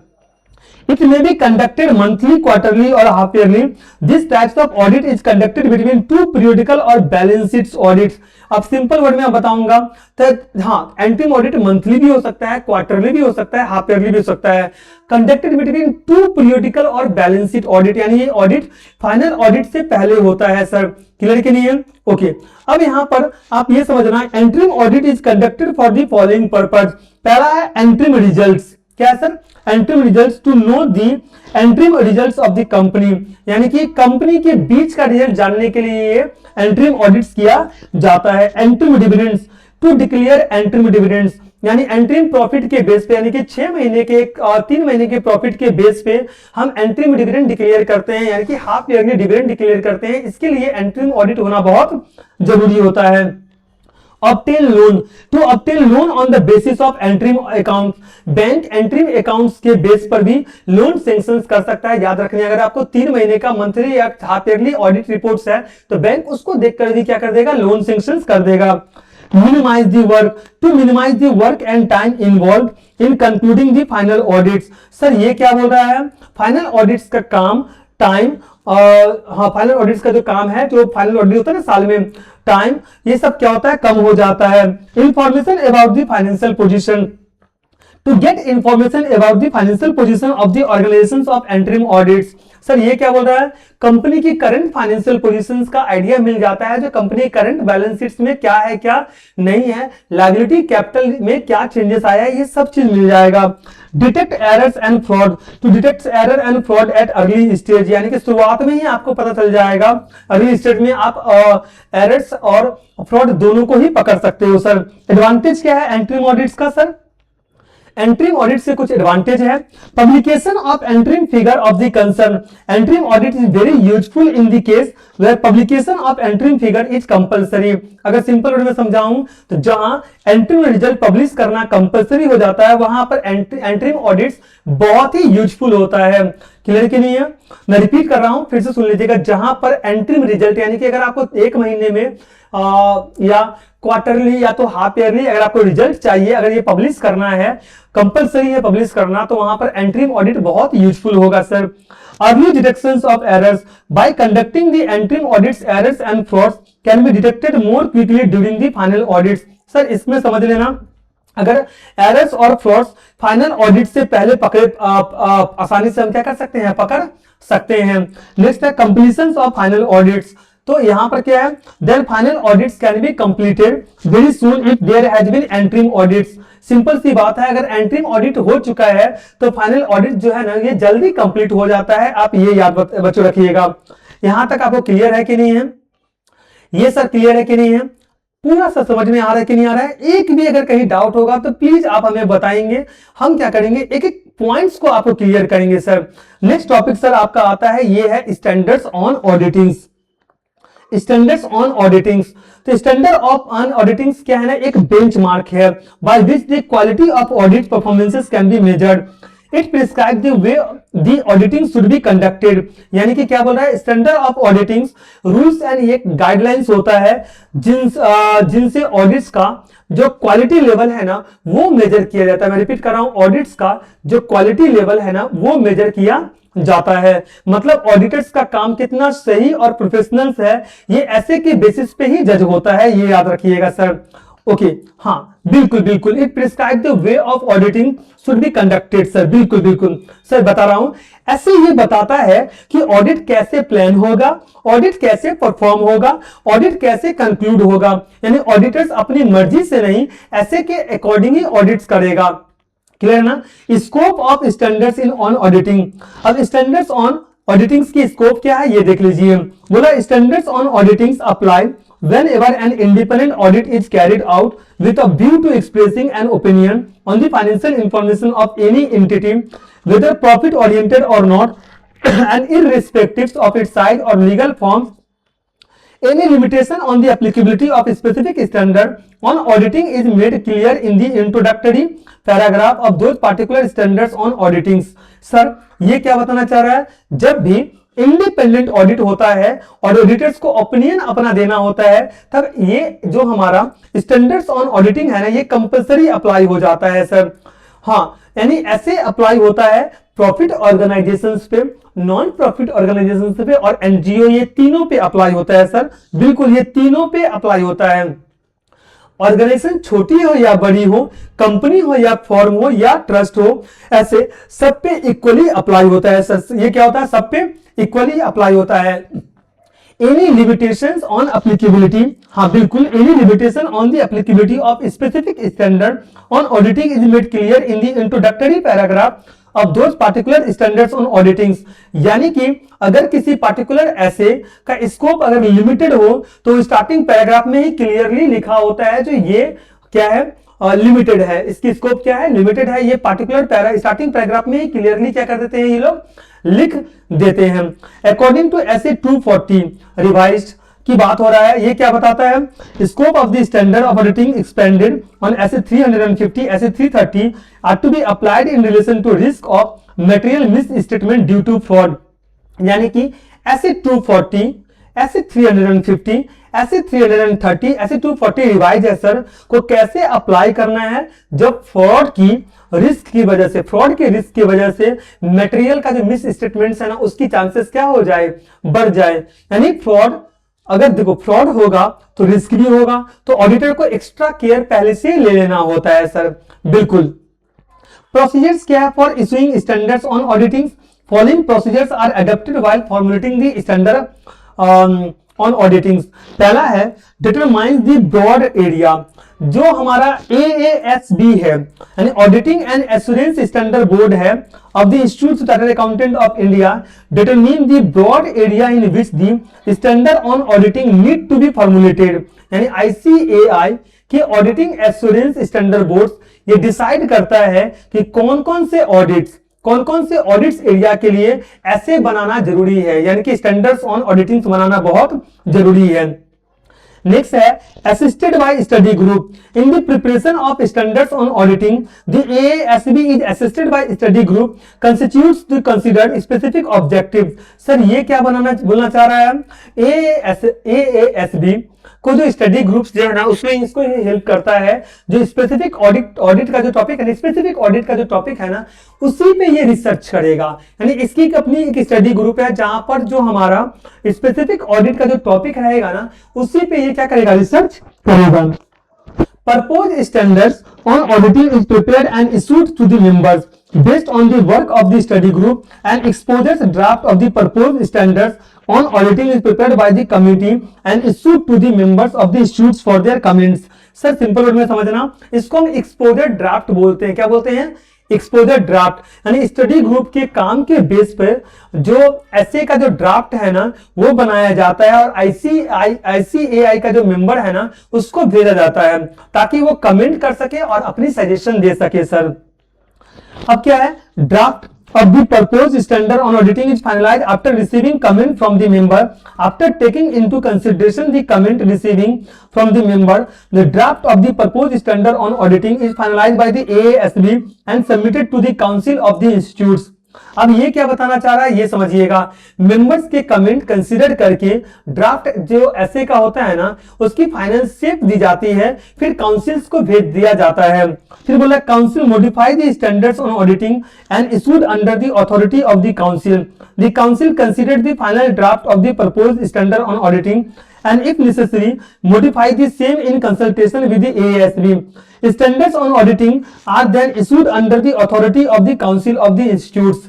It may be conducted monthly, quarterly or half yearly. This types of audit is conducted between two periodical or balance sheets audits। अब सिंपल वर्ड में मैं बताऊंगा तो हाँ, एंट्रीम ऑडिट मंथली भी हो सकता है, क्वार्टरली भी हो सकता है, हाफ ईयरली भी हो सकता है। कंडक्टेड बिटवीन टू पीरियोडिकल और बैलेंस शीट ऑडिट, यानी ये ऑडिट फाइनल ऑडिट से पहले होता है सर। क्लियर के लिए? ओके, अब यहां पर आप ये समझना, interim audit is conducted for the following purpose. पहला है एंट्रीम रिजल्ट्स। क्या है सर? Interim results to know the interim results of the company, यानी कि कंपनी के बीच का रिजल्ट जानने के लिए ये एंट्रीम ऑडिट्स किया जाता है। Interim dividends to declare interim dividends, यानी एंट्रीम प्रॉफिट के बेस पे, यानी कि 6 महीने के और 3 महीने के प्रॉफिट के बेस पे हम एंट्रीम डिविडेंड डिक्लेयर करते हैं, यानी कि हाफ ईयरली डिविडेंड डिक्लेयर करते हैं। इसके लिए एंट्रीम ऑडिट होना बहुत जरूरी होता है। obtain loan, to obtain loan on the basis of interim accounts, bank interim accounts के बेस पर भी लोन सैंक्शन कर सकता है। याद रखने, अगर आपको 3 महीने का मंथली या हाफ ईयरली ऑडिट रिपोर्ट्स है तो बैंक उसको देखकर भी क्या कर देगा, लोन सैंक्शन कर देगा। Minimise the work, to minimise the work and time involve in concluding the final audits. Sir ये क्या बोल रहा है, फाइनल ऑडिट्स का काम, टाइम, हाँ फाइनल ऑडिट्स का जो काम है, जो फाइनल ऑडिट होता है ना साल में, टाइम, ये सब क्या होता है, कम हो जाता है। Information about the financial position, to get information about the financial position of the organisations of interim audits. Sir ये क्या बोल रहा है, कंपनी की करंट फाइनेंशियल पोजीशंस का आइडिया मिल जाता है, जो कंपनी करंट बैलेंस शीट्स में क्या है क्या नहीं है, लायबिलिटी कैपिटल में क्या चेंजेस आया है, ये सब चीज मिल जाएगा। Detect errors and fraud, to detect error and fraud at early stage, यानी कि शुरुआत में ही आपको पता चल जाएगा, अर्ली स्टेज में आप एरर्स और फ्रॉड दोनों को ही पकड़ सकते हो सर। एडवांटेज क्या है एंट्रीम ऑडिट्स का सर, एंट्रीम ऑडिट से कुछ एडवांटेज है। Publication of interim figure of the concern, interim audit is very useful in the case where publication of interim figure is compulsory. अगर सिंपल वर्ड में समझाऊं तो जहां एंट्रीम रिजल्ट पब्लिश करना कंपलसरी हो जाता है वहां पर एंट्रीम ऑडिट्स बहुत ही यूजफुल होता है। क्लियर के लिए मैं रिपीट कर रहा हूं, फिर से सुन लीजिएगा, जहां पर एंट्रीम रिजल्ट, यानी कि अगर आपको 1 महीने में या क्वार्टरली या तो हाफ ईयरली अगर आपको रिजल्ट चाहिए, अगर ये पब्लिश करना है, कंपलसरी है पब्लिश करना, तो वहां पर एंट्रीम ऑडिट बहुत यूजफुल होगा sir. Early detections of errors, by conducting the interim audits errors and frauds can be detected more quickly during the final audits. Sir इसमें समझ लेना, अगर एरर्स और फ्रॉड्स फाइनल ऑडिट से पहले पकड़े आसानी से हम क्या कर सकते हैं, पकड़ सकते हैं। नेक्स्ट है कंप्लीशन ऑफ फाइनल ऑडिट्स, तो यहां पर क्या है, then final audits can be completed very soon if there has been interim audits. Simple सी बात है, अगर एंट्रीम ऑडिट हो चुका है तो फाइनल ऑडिट जो है ना ये जल्दी कंप्लीट हो जाता है। आप ये याद बच्चों रखिएगा। यहां तक आपको क्लियर है कि नहीं है, ये सर क्लियर है कि नहीं है, पूरा सा समझ में आ रहा है कि नहीं आ रहा है? एक भी अगर कहीं डाउट होगा तो प्लीज आप हमें बताएंगे, हम क्या करेंगे एक एक पॉइंट्स को आपको क्लियर करेंगे सर। नेक्स्ट टॉपिक सर आपका आता है, ये है स्टैंडर्ड्स ऑन ऑडिटिंग्स। स्टैंडर्ड्स ऑन ऑडिटिंग्स, तो स्टैंडर्ड ऑफ ऑन ऑडिटिंग्स क्या है ना, एक बेंचमार्क है by which the quality of audit performances can be measured. It prescribe the way the auditing should be conducted, यानी कि क्या बोल रहा है, स्टैंडर्ड ऑफ ऑडिटिंग्स रूल्स एंड एक गाइडलाइंस होता है जिनसे ऑडिट्स का जो क्वालिटी लेवल है ना वो मेजर किया जाता है। मैं रिपीट कर रहा हूं, ऑडिट्स का जो क्वालिटी लेवल है ना वो मेजर किया जाता है। मतलब ऑडिटर्स का काम कितना सही और प्रोफेशनल है ये ऐसे के बेसिस पे ही जज होता है, ये याद रखिएगा सर। ओके हाँ बिल्कुल बिल्कुल, it prescribe the way of auditing should be conducted sir. बिल्कुल बिल्कुल सर बता रहा हूं, ऐसे ये बताता है कि ऑडिट कैसे प्लान होगा, ऑडिट कैसे परफॉर्म होगा, ऑडिट कैसे कंक्लूड होगा। यानी ऑडिटर्स अपनी मर्जी से नहीं, ऐसे के अकॉर्डिंग ही ऑडिट्स करेगा। क्लियर ना? Scope of standards in on auditing, अब स्टैंडर्ड्स ऑन ऑडिटिंग्स की स्कोप क्या है ये देख लीजिए। बोला standards on auditings apply whenever an independent audit is carried out with a view to expressing an opinion on the financial information of any entity, whether profit oriented or not, and irrespective of its size or legal form, any limitation on the applicability of a specific standard on auditing is made clear in the introductory paragraph of those particular standards on auditing. Sir ये क्या बताना चाह रहा है, जब भी इंडिपेंडेंट ऑडिट होता है और ऑडिटर्स को ओपिनियन अपना देना होता है, तब ये जो हमारा स्टैंडर्ड्स ऑन ऑडिटिंग है ना, ये कंपलसरी अप्लाई हो जाता है सर। हाँ, यानी ऐसे अप्लाई होता है प्रॉफिट ऑर्गेनाइजेशंस पे, नॉन प्रॉफिट ऑर्गेनाइजेशंस पे और एनजीओ, ये तीनों पे अप्लाई होता है सर। बिल्कुल, ये तीनों पे अप्लाई होता है। ऑर्गेनाइजेशन छोटी हो या बड़ी हो, कंपनी हो या फॉर्म हो या ट्रस्ट हो, ऐसे सब पे इक्वली अप्लाई होता है सर। ये क्या होता है, सब पे इक्वली अप्लाई होता है। एनी लिमिटेशंस ऑन एप्लीकेबिलिटी, हाँ बिल्कुल, any limitation on the applicability of specific standard on auditing is made clear in the introductory paragraph of those particular standards on auditing. यानी कि अगर किसी पार्टिकुलर ऐसे का स्कोप अगर लिमिटेड हो तो स्टार्टिंग पैराग्राफ में ही क्लियरली लिखा होता है जो ये क्या है, लिमिटेड है, इसकी स्कोप क्या है, लिमिटेड है। ये पार्टिकुलर स्टार्टिंग पैराग्राफ में ही क्लियरली क्या कर देते हैं, ये लोग लिख देते हैं। अकॉर्डिंग टू एसे 240 रिवाइज्ड की बात हो रहा है, ये क्या बताता है, scope of the standard of auditing expanded on SA 350 SA 330 are to be applied in relation to risk of material misstatement due to fraud. यानी कि एसे 240, एसे 350, एसे 330, एसे 240 रिवाइज है सर, को कैसे अप्लाई करना है जब फ्रॉड की रिस्क की वजह से, फ्रॉड के रिस्क की वजह से मटेरियल का जो मिस स्टेटमेंट्स है ना, उसकी चांसेस क्या हो जाए, बढ़ जाए। यानी फ्रॉड, अगर देखो फ्रॉड होगा तो रिस्क भी होगा, तो ऑडिटर को एक्स्ट्रा केयर पहले से ले लेना होता है सर। बिल्कुल। प्रोसीजर्स क्या है for issuing standards on auditing, following procedures are adopted while formulating the standard on auditing. पहला है डिटरमाइन द ब्रॉड एरिया, जो हमारा AASB है यानी auditing and assurance standard board है of the Institute of Chartered Accountant of India, determine the broad area in which the standard on auditing need to be formulated. यानी ICAI के ऑडिटिंग एश्योरेंस स्टैंडर्ड बोर्ड ये डिसाइड करता है कि कौन कौन से ऑडिट्स एरिया के लिए ऐसे बनाना जरूरी है, यानी कि स्टैंडर्ड्स ऑन ऑडिटिंग बनाना बहुत जरूरी है। नेक्स्ट है assisted by study group in the preparation of standards on auditing, the AASB is assisted by study group constitutes the considered specific objective. Sir ये क्या बोलना चाह रहा है, AASB को जो स्टडी ग्रुप्स जो है ना, उसमें इसको हेल्प करता है, जो स्पेसिफिक ऑडिट का जो टॉपिक है, स्पेसिफिक ऑडिट का जो टॉपिक है ना, उसी पे ये रिसर्च करेगा। यानी इसकी अपनी एक स्टडी ग्रुप है जहां पर जो हमारा स्पेसिफिक ऑडिट का जो टॉपिक रहेगा ना, उसी पे ये क्या करेगा, रिसर्च करेगा। Proposed standards on auditing is prepared and issued to the members based on the work of the study group, and exposures draft of the proposed standards on auditing is prepared by the committee and issued to the members of the institutes for their comments. Sir simple word में समझना, इसको हम एक्सपोजर ड्राफ्ट बोलते हैं। क्या बोलते हैं, एक्सपोजर ड्राफ्ट। यानी स्टडी ग्रुप के काम के बेस पर जो ऐसे का जो ड्राफ्ट है ना, वो बनाया जाता है और ICAI का जो मेंबर है ना, उसको भेजा जाता है ताकि वो कमेंट कर सके और अपनी सजेशन दे सके सर। अब क्या है, draft of the proposed standard on auditing is finalized after receiving comment from the member. After taking into consideration the comment receiving from the member, the draft of the proposed standard on auditing is finalized by the AASB and submitted to the council of the institutes. अब ये क्या बताना चाह रहा है, ये समझिएगा। मेंबर्स के कमेंट कंसीडर करके ड्राफ्ट जो ऐसे का होता है ना, उसकी फाइनल शेप दी जाती है, फिर काउंसिल्स को भेज दिया जाता है। फिर बोला council modify the standards on auditing and issued under the authority of the council. The council considered the final draft of the proposed standard on auditing and if necessary modify the same in consultation with the AASB. Standards on auditing are then issued under the authority of the council of the institutes.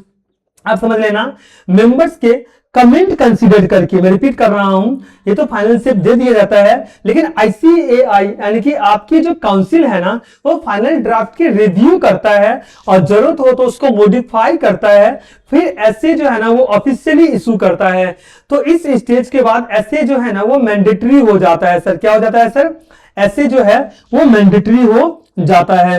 आप समझ लेना, मेंबर्स के कमेंट कंसीडर करके, मैं रिपीट कर रहा हूं, ये तो फाइनल शेप दे दिया जाता है, लेकिन आईसीएआई यानी कि आपकी जो काउंसिल है ना, वो फाइनल ड्राफ्ट की रिव्यू करता है और जरूरत हो तो उसको मॉडिफाई करता है, फिर ऐसे जो है ना वो ऑफिशियली इशू करता है। तो इस स्टेज के बाद ऐसे जो है ना वो मैंडेटरी हो जाता है सर। क्या हो जाता है सर? ऐसे जो है वो मैंडेटरी हो जाता है।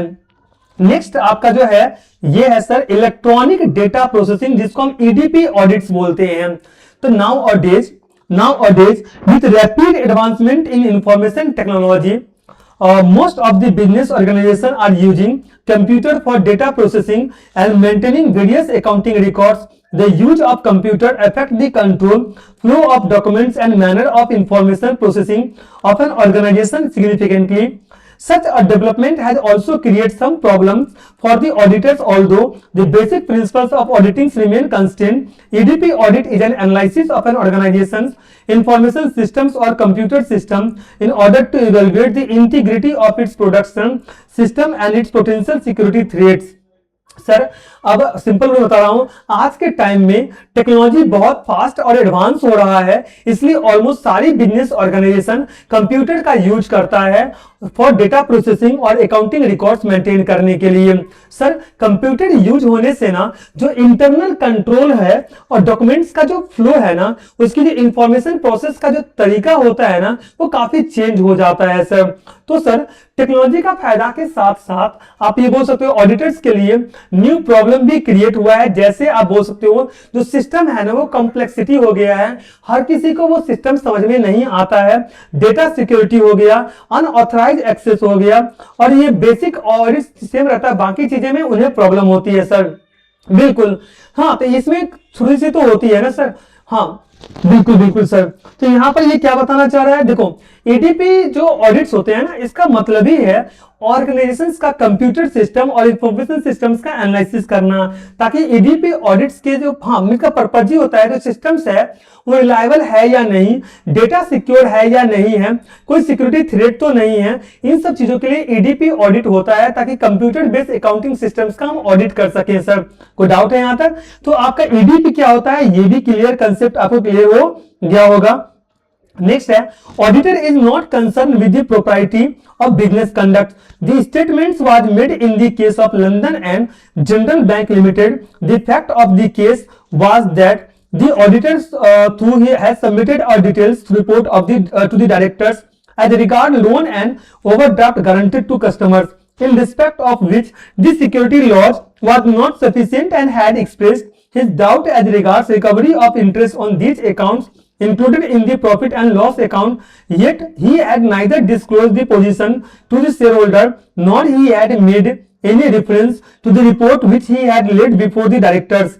नेक्स्ट आपका जो है ये है सर इलेक्ट्रॉनिक डेटा प्रोसेसिंग, जिसको हम ईडीपी ऑडिट्स बोलते हैं। तो nowadays with rapid advancement in information technology, most of the business organizations are using computer for data processing and maintaining various accounting records. The use of computer affect the control flow of documents and manner of information processing of an organization significantly. Such a development has also created some problems for the auditors, although the basic principles of auditing remain constant. EDP audit is an analysis of an organization's information systems or computer system in order to evaluate the integrity of its production system and its potential security threats. Sir अब सिंपल में बता रहा हूं, आज के टाइम में टेक्नोलॉजी बहुत फास्ट और एडवांस हो रहा है, इसलिए ऑलमोस्ट सारी बिजनेस ऑर्गेनाइजेशन कंप्यूटर का यूज करता है फॉर डेटा प्रोसेसिंग और अकाउंटिंग रिकॉर्ड्स मेंटेन करने के लिए। सर कंप्यूटर यूज होने से ना जो इंटरनल कंट्रोल है और डॉक्यूमेंट्स का जो फ्लो है ना, उसकी जो इंफॉर्मेशन प्रोसेस का जो तरीका होता है ना, वो काफी चेंज हो जाता है सर। तो सर टेक्नोलॉजी का फायदा के साथ साथ आप ये बोल सकते हो ऑडिटर्स के लिए न्यू प्रॉब्लम भी क्रिएट हुआ है। जैसे आप बोल सकते हो जो सिस्टम है ना वो कॉम्प्लेक्सिटी हो गया है, हर किसी को वो सिस्टम समझ में नहीं आता है, डेटा सिक्योरिटी हो गया, अनऑथराइज एक्सेस हो गया, और ये बेसिक ऑडिट सेम रहता है, बाकी चीजें में उन्हें प्रॉब्लम होती है सर। बिल्कुल हाँ, तो इसमें थोड़ी सी तो होती है ना सर। हाँ बिल्कुल बिल्कुल सर। तो यहां पर ये क्या बताना चाह रहा है, देखो एडीपी जो ऑडिट्स होते हैं ना, इसका मतलब ही है ऑर्गेनाइजेशंस का कंप्यूटर सिस्टम और इंफॉर्मेशन सिस्टम्स का एनालिसिस करना, ताकि ईडीपी ऑडिट्स के जो इनका पर्पज ही होता है जो सिस्टम्स है वो रिलायबल है या नहीं, डेटा सिक्योर है या नहीं है, कोई सिक्योरिटी थ्रेट तो नहीं है, इन सब चीजों के लिए ईडीपी ऑडिट होता है, ताकि कंप्यूटर बेस्ड अकाउंटिंग सिस्टम्स का हम ऑडिट कर सकें सर। कोई डाउट है यहां तक? तो आपका ईडीपी क्या होता है ये भी क्लियर कंसेप्ट आपको क्लियर हो गया होगा। नेक्स्ट है auditor is not concern with the propriety of business conduct. The statements was made in the case of London and general bank limited. The fact of the case was that the auditors through he has submitted a details report of the to the directors as regard loan and overdraft guaranteed to customers, in respect of which the security laws was not sufficient, and had expressed his doubt as regards recovery of interest on these accounts included in the profit and loss account. Yet he had neither disclosed the position to the shareholder, nor he had made any reference to the report which he had laid before the directors.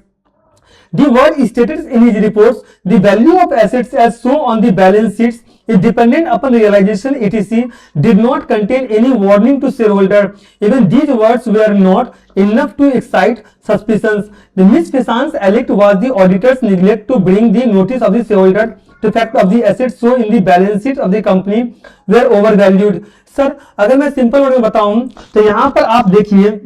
The word stated in his reports, the value of assets as shown on the balance sheets is dependent upon realization etc. did not contain any warning to shareholder. Even these words were not enough to excite suspicions. The misfeasance alleged was the auditor's neglect to bring the notice of the shareholder to fact of the assets shown in the balance sheet of the company were overvalued. Sir अगर मैं सिंपल वर्ड में बताऊं तो यहां पर आप देखिए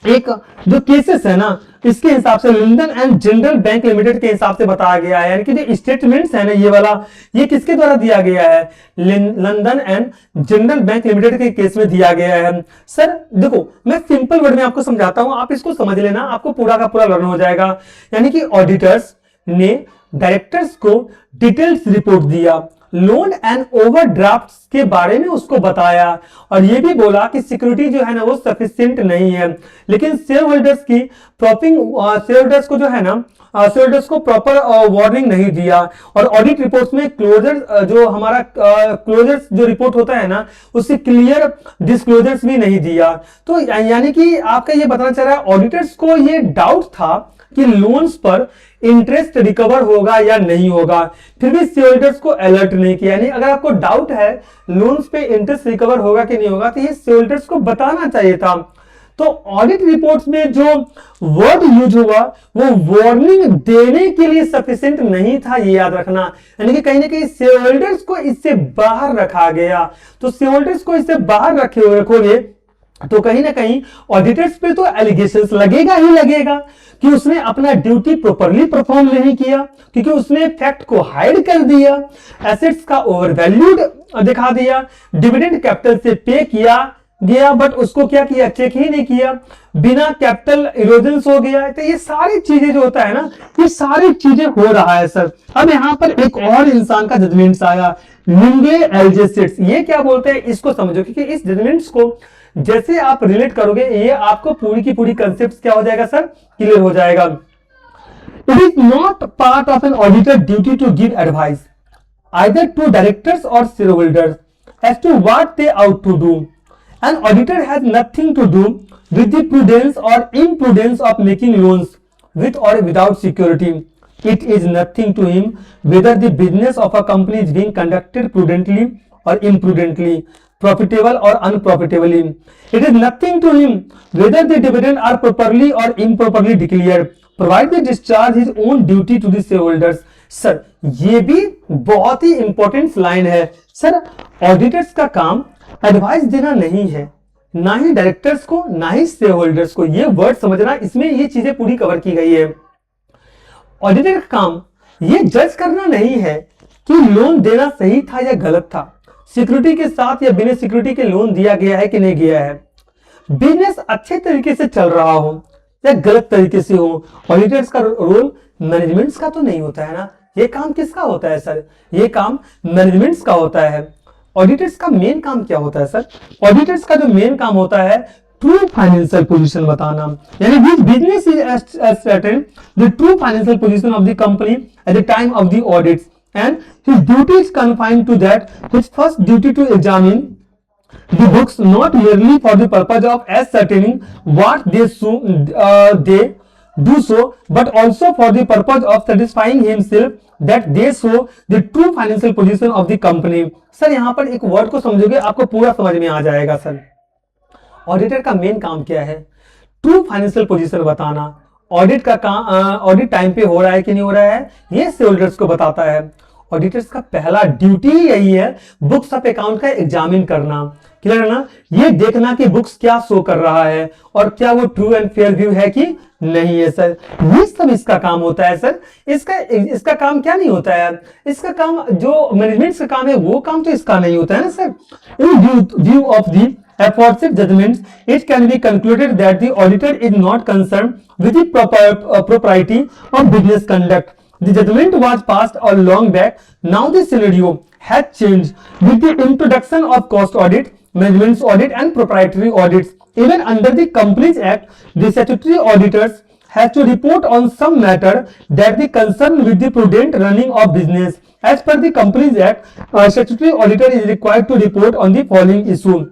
एक जो केसेस है ना, इसके हिसाब से London and general bank limited के हिसाब से बताया गया है, यानी कि जो स्टेटमेंट्स है ना ये वाला, ये किसके द्वारा दिया गया है, London and general bank limited के केस में दिया गया है। सर देखो मैं सिंपल वर्ड में आपको समझाता हूं, आप इसको समझ लेना, आपको पूरा का पूरा लर्न हो जाएगा। यानी कि ऑडिटर्स ने डायरेक्टर्स को डिटेल्स रिपोर्ट दिया, लोन एंड ओवरड्राफ्ट के बारे में उसको बताया, और ये भी बोला कि सिक्योरिटी जो है ना वो सफिशिएंट नहीं है, लेकिन शेयर होल्डर्स की शेयर होल्डर्स को जो है ना शेयर होल्डर्स को प्रॉपर वार्निंग नहीं दिया, और ऑडिट रिपोर्ट्स में क्लोजर जो हमारा क्लोजर्स जो रिपोर्ट होता है ना उससे क्लियर डिस्क्लोजर्स भी नहीं दिया। तो यानी कि आपका ये बताना चाह रहा है ऑडिटर्स को ये डाउट था कि लोन्स पर इंटरेस्ट रिकवर होगा या नहीं होगा, फिर भी शेयर होल्डर्स को अलर्ट नहीं किया। यानी अगर आपको डाउट है लोन्स पे इंटरेस्ट रिकवर होगा कि नहीं होगा, तो ये शेयर होल्डर्स को बताना चाहिए था। तो ऑडिट रिपोर्ट्स में जो वर्ड यूज हुआ वो वार्निंग देने के लिए सफिशिएंट नहीं था, ये याद रखना। यानी कि कहीं ना कहीं शेयर होल्डर्स को इससे बाहर रखा गया। तो शेयर होल्डर्स को इससे बाहर रखोगे तो कहीं ना कहीं ऑडिटर्स पे तो एलिगेशंस लगेगा ही लगेगा कि उसने अपना ड्यूटी प्रॉपरली परफॉर्म नहीं किया, क्योंकि उसने फैक्ट को हाइड कर दिया, एसेट्स का ओवर वैल्यूड दिखा दिया, डिविडेंड कैपिटल से पे किया गया बट उसको क्या किया, चेक ही नहीं किया, बिना कैपिटल इरोजन हो गया। तो ये सारी चीजें जो होता है ना, ये सारी चीजें हो रहा है सर। अब यहां पर एक और इंसान का जजमेंट्स आया, निंगे एल्जेसिट्स। ये क्या बोलते हैं इसको समझो, क्योंकि इस जजमेंट्स को जैसे आप रिलेट करोगे ये आपको पूरी की पूरी कंसेप्ट क्या हो जाएगा सर, क्लियर हो जाएगा। It is not part of an auditor duty to give advice either to directors or shareholders as to what they ought to do. An auditor has nothing to do with the prudence or imprudence of making loans with or without security. It is nothing to him whether the business of a company is being conducted prudently or imprudently, profitable or unprofitably. It is nothing to him whether the dividends are properly or improperly declared, provided they discharge his own duty to the shareholders. Sir ये भी बहुत ही इंपॉर्टेंट लाइन है सर। ऑडिटर्स का काम एडवाइस देना नहीं है, ना ही डायरेक्टर्स को ना ही शेयर होल्डर्स को। ये वर्ड समझना, इसमें ये चीजें पूरी कवर की गई है। ऑडिटर का काम ये जज करना नहीं है कि लोन देना सही था या गलत था, सिक्योरिटी के साथ या बिना सिक्योरिटी के लोन दिया गया है कि नहीं गया है, बिजनेस अच्छे तरीके से चल रहा हो या गलत तरीके से हो। ऑडिटर्स का रोल मैनेजमेंट्स का तो नहीं होता है ना। ये काम किसका होता है सर, ये काम मैनेजमेंट्स का होता है। ऑडिटर्स का मेन काम क्या होता है सर, ऑडिटर्स का जो मेन काम होता है ट्रू फाइनेंशियल पोजीशन बताना, यानी which business is ascertain the true financial position of the company at the time of the audits and his duty is confined to that, his first duty to examine the books not merely for the purpose of ascertaining what they do so, but also for the purpose of satisfying himself that they show the true financial position of the company. Sir यहां पर एक वर्ड को समझोगे आपको पूरा समझ में आ जाएगा सर। ऑडिटर का मेन काम क्या है, ट्रू फाइनेंशियल पोजीशन बताना। ऑडिट का काम ऑडिट टाइम पे हो रहा है कि नहीं हो रहा है, ये शेयर होल्डर्स को बताता है। ऑडिटर्स का पहला ड्यूटी यही है, बुक्स ऑफ अकाउंट का एग्जामिन करना, क्लियर है ना, ये देखना कि बुक्स क्या शो कर रहा है और क्या वो ट्रू एंड फेयर व्यू है कि नहीं है सर। ये सब इसका काम होता है सर। इसका काम क्या नहीं होता है, इसका काम जो मैनेजमेंट का काम है वो काम तो इसका नहीं होता है ना sir. In view of the aforesaid judgments, it can be concluded that the auditor is not concerned with the propriety of business conduct. The judgment was passed a long back. Now the scenario has changed with the introduction of cost audit, management audit and proprietary audits. Even under the Companies Act, the statutory auditors has to report on some matter that the concern with the prudent running of business. As per the Companies Act, statutory auditor is required to report on the following issue.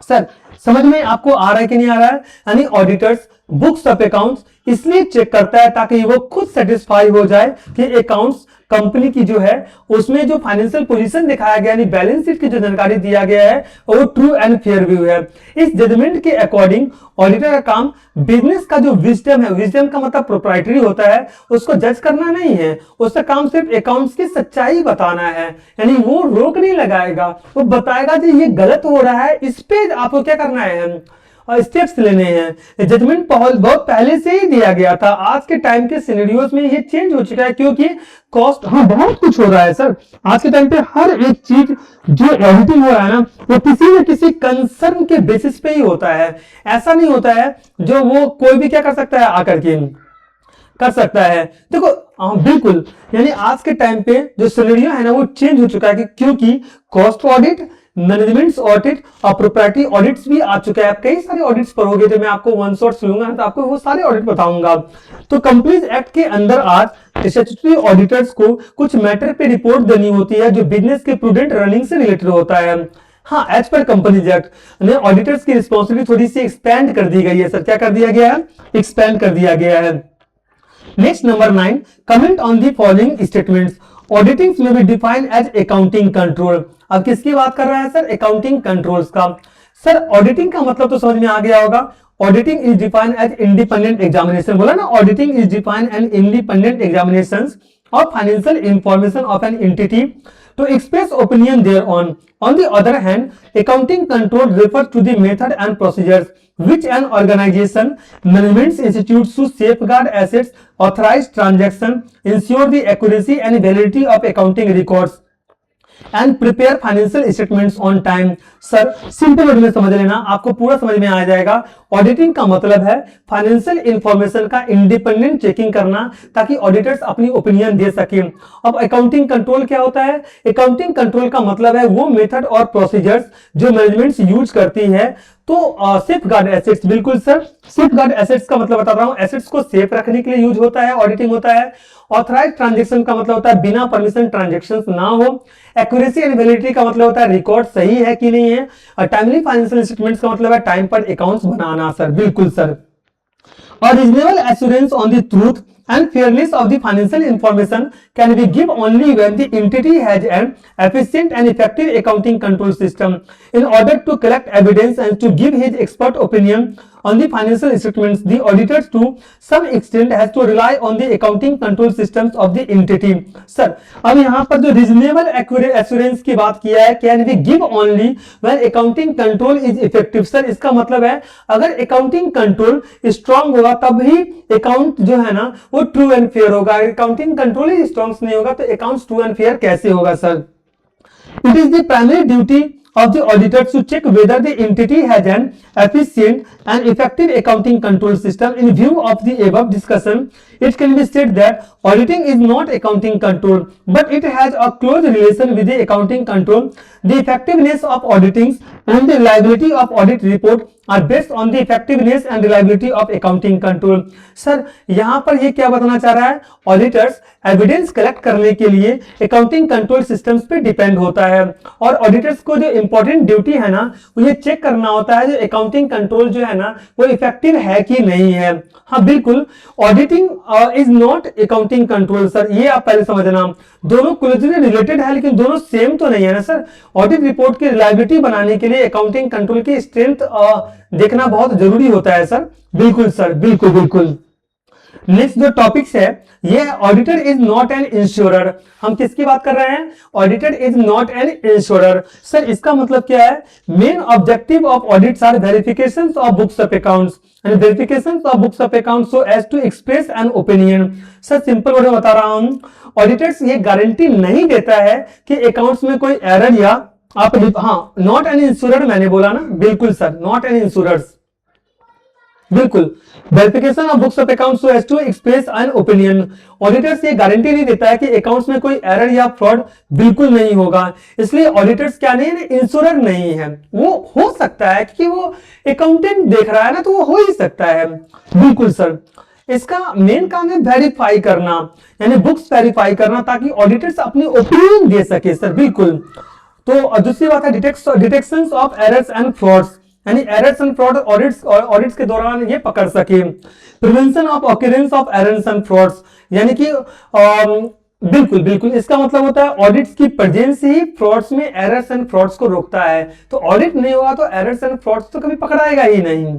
Sir समझ में आपको आ रहा है कि नहीं आ रहा है, यानी ऑडिटर्स बुक्स ऑफ अकाउंट्स इसलिए चेक करता है ताकि वो खुद सेटिस्फाई हो जाए कि अकाउंट्स कंपनी की जो है उसमें जो फाइनेंशियल पोजीशन दिखाया गया, यानी बैलेंस शीट की जो जानकारी दिया गया है वो ट्रू एंड फेयर व्यू है। इस जजमेंट के अकॉर्डिंग ऑडिटर का काम बिजनेस का जो विजडम है, विजडम का मतलब प्रोप्राइटरी होता है, उसको जज करना नहीं है, उसका काम सिर्फ अकाउंट्स की सच्चाई बताना है। यानी वो रोक नहीं लगाएगा, वो बताएगा कि ये गलत हो रहा है, इस पे आपको क्या करना है, स्टेप्स लेने हैं। जजमेंट बहुत पहले से ही दिया गया था, आज के टाइम के सिनेरियोस में ये चेंज हो चुका है क्योंकि कॉस्ट, हाँ बहुत कुछ हो रहा है सर। आज के टाइम पे हर एक चीज जो ऑडिटिंग हो रहा है ना वो किसी न किसी कंसर्न के बेसिस पे ही होता है। ऐसा नहीं होता है जो वो कोई भी क्या कर सकता है आकर के कर सकता है। देखो हाँ बिल्कुल, यानी आज के टाइम पे जो सिनेरियो है ना वो चेंज हो चुका है क्योंकि कॉस्ट ऑडिट, मैनेजमेंट ऑडिट और प्रोप्राइटरी ऑडिट्स भी आ चुका है। आप कई सारे ऑडिट्स पढ़ोगे तो मैं आपको वन शॉट लूंगा तो आपको वो सारे ऑडिट बताऊंगा। तो कंपनीज एक्ट के अंदर आज स्टैट्यूटरी ऑडिटर्स को कुछ मैटर पे रिपोर्ट देनी होती है जो बिजनेस के प्रूडेंट रनिंग से रिलेटेड होता है। हाँ, एज पर कंपनीज एक्ट ने ऑडिटर्स की रिस्पॉन्सिबिलिटी थोड़ी सी एक्सपेंड कर दी गई है सर। क्या कर दिया गया है, एक्सपेंड कर दिया गया है। Next number 9, comment on the following statements. Auditing may be defined as accounting control. अब किसकी बात कर रहा है सर, अकाउंटिंग कंट्रोल्स का। सर ऑडिटिंग का मतलब तो समझ में आ गया होगा, auditing is defined as independent examination. बोला ना, auditing is defined as independent examinations of financial information of an entity to express opinion thereon. On the other hand, accounting control refers to the method and procedures which an organization managements institutes to safeguard assets, authorize transactions, ensure the accuracy and validity of accounting records and prepare financial statements on time. Sir simple word में समझ लेना, आपको पूरा समझ में आ जाएगा। ऑडिटिंग का मतलब है फाइनेंशियल इंफॉर्मेशन का इंडिपेंडेंट चेकिंग करना ताकि ऑडिटर्स अपनी ओपिनियन दे सके। अब अकाउंटिंग कंट्रोल क्या होता है? अकाउंटिंग कंट्रोल का मतलब है वो मेथड और प्रोसीजर्स जो मैनेजमेंट यूज करती है तो सेफ गार्ड एसेट्स। बिल्कुल सर, सेफ गार्ड एसेट्स का मतलब बता रहा हूं, एसेट्स को सेफ रखने के लिए यूज होता है, ऑडिटिंग होता है। ऑथराइज ट्रांजेक्शन का मतलब होता है बिना परमिशन ट्रांजेक्शन ना हो। एक्यूरेसी एंड वैलिडिटी का मतलब होता है रिकॉर्ड सही है कि नहीं है। और टाइमली फाइनेंशियल स्टेटमेंट्स का मतलब है टाइम पर अकाउंट्स बनाना। सर बिल्कुल सर। और reasonable assurance on the truth and fairness of the financial information can be given only when the entity has an efficient and effective accounting control system. In order to collect evidence and to give his expert opinion on the financial statements, the auditors to some extent has to rely on the accounting control systems of the entity. Sir, अब यहाँ पर जो reasonable assurance की बात किया है, can be give only when accounting control is effective. Sir इसका मतलब है अगर accounting control strong होगा तब ही अकाउंट जो है ना वो ट्रू एंड फेयर होगा। अकाउंटिंग कंट्रोल ही स्ट्रॉन्ग नहीं होगा तो अकाउंट्स ट्रू एंड फेयर कैसे होगा? Sir it is the primary duty of the auditors to check whether the entity has an efficient and effective accounting control system. In view of the above discussion, it can be said that auditing is not accounting control, but it has a close relation with the accounting control. The effectiveness of auditing and the reliability of audit report are based on the effectiveness and reliability of accounting control. Sir यहाँ पर ये क्या बताना चाह रहा है? ऑडिटर्स एविडेंस कलेक्ट करने के लिए अकाउंटिंग कंट्रोल सिस्टम्स पे डिपेंड होता है और ऑडिटर्स को जो इंपॉर्टेंट ड्यूटी है ना वो ये चेक करना होता है जो अकाउंटिंग कंट्रोल जो है ना वो इफेक्टिव है कि नहीं है। हाँ बिल्कुल, auditing is not accounting control. Sir ये आप पहले समझना, दोनों क्लोजली रिलेटेड है लेकिन दोनों सेम तो नहीं है ना सर। ऑडिट रिपोर्ट की रिलायबिलिटी बनाने के लिए अकाउंटिंग कंट्रोल की स्ट्रेंथ देखना बहुत जरूरी होता है सर। बिल्कुल सर, बिल्कुल बिल्कुल। नेक्स्ट जो टॉपिक्स है ये auditor is not an insurer. हम किसकी बात कर रहे हैं? Auditor is not an insurer. Sir इसका मतलब क्या है? Main objective of audits are verification of books of accounts and verification of books of accounts so as to express an opinion. Sir simple word में बता रहा हूं, ऑडिटर्स ये गारंटी नहीं देता है कि अकाउंट्स में कोई एरर या आप हाँ नॉट एन इंश्योरर मैंने बोला ना। बिल्कुल सर, नॉट एन इंश्योरर्स। बिल्कुल, verification of books of accounts so as to express an opinion. Auditors ये गारंटी नहीं देता है कि अकाउंट्स में कोई एरर या फ्रॉड बिल्कुल नहीं होगा, इसलिए ऑडिटर्स क्या नहीं है? इंश्योरर नहीं है। वो हो सकता है कि वो अकाउंटेंट देख रहा है ना तो वो हो ही सकता है। बिल्कुल सर, इसका मेन काम है वेरीफाई करना यानी बुक्स वेरीफाई करना ताकि ऑडिटर्स अपनी ओपिनियन दे सके। सर बिल्कुल। तो दूसरी बात है detection of errors and frauds यानी एरर्स एंड फ्रॉड ऑडिट्स के दौरान ये पकड़ सके। Prevention of occurrence of errors and frauds यानी कि बिल्कुल बिल्कुल इसका मतलब होता है ऑडिट्स की प्रेजेंस ही फ्रॉड्स में एरर्स एंड फ्रॉड्स को रोकता है। तो ऑडिट नहीं होगा तो एरर्स एंड फ्रॉड्स तो कभी पकड़ाएगा ही नहीं।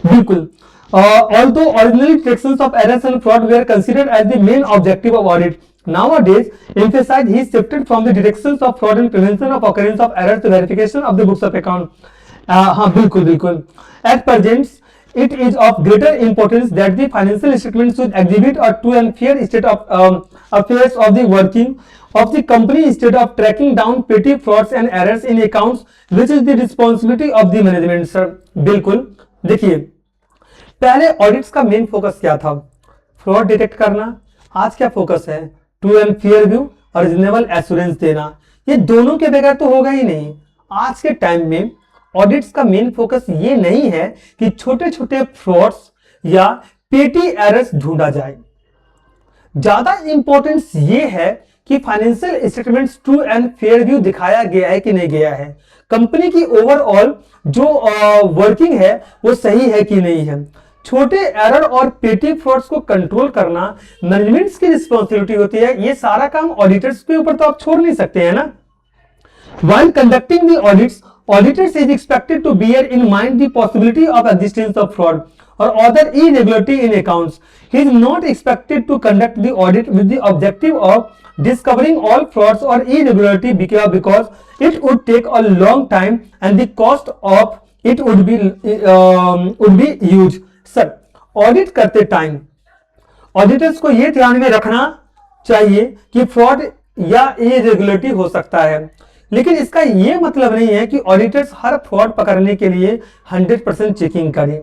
बिल्कुल। Although originally detections of errors and fraud were considered as the main objective of audit, nowadays emphasize is shifted from the detections of fraud and prevention of occurrence of errors to verification of the books of account. हाँ बिल्कुल बिल्कुल। At present, it is of greater importance that the financial statements should exhibit a true and fair state of affairs of the working of the company instead of tracking down petty frauds and errors in accounts, which is the responsibility of the management. Sir, बिल्कुल। देखिए पहले ऑडिट्स का मेन फोकस क्या था? फ्रॉड डिटेक्ट करना। आज क्या फोकस है? ट्रू एंड फेयर व्यू और रीजनेबल एश्योरेंस देना। ये दोनों के बगैर तो होगा ही नहीं। आज के टाइम में ऑडिट्स का मेन फोकस ये नहीं है कि छोटे छोटे फ्रॉड्स या पेटी एरर्स ढूंढा जाए। ज्यादा इंपॉर्टेंस ये है कि financial statements true and fair view दिखाया गया है कि नहीं गया है, कंपनी की ओवरऑल जो वर्किंग है वो सही है कि नहीं है। छोटे एरर और पेटी फ्रॉड्स को कंट्रोल करना मैनेजमेंट्स की रिस्पॉन्सिबिलिटी होती है। ये सारा काम ऑडिटर्स के ऊपर तो आप छोड़ नहीं सकते हैं ना। While conducting the audits, auditors is expected to bear in mind the possibility of existence of fraud. or other irregularity in accounts. He is not expected to conduct the audit with the objective of discovering all frauds or irregularity because it would take a long time and the cost of it would be huge. Sir, audit करते टाइम ऑडिटर्स को यह ध्यान में रखना चाहिए कि फ्रॉड या इरेगुलरिटी हो सकता है, लेकिन इसका यह मतलब नहीं है कि ऑडिटर्स हर फ्रॉड पकड़ने के लिए 100% चेकिंग करें।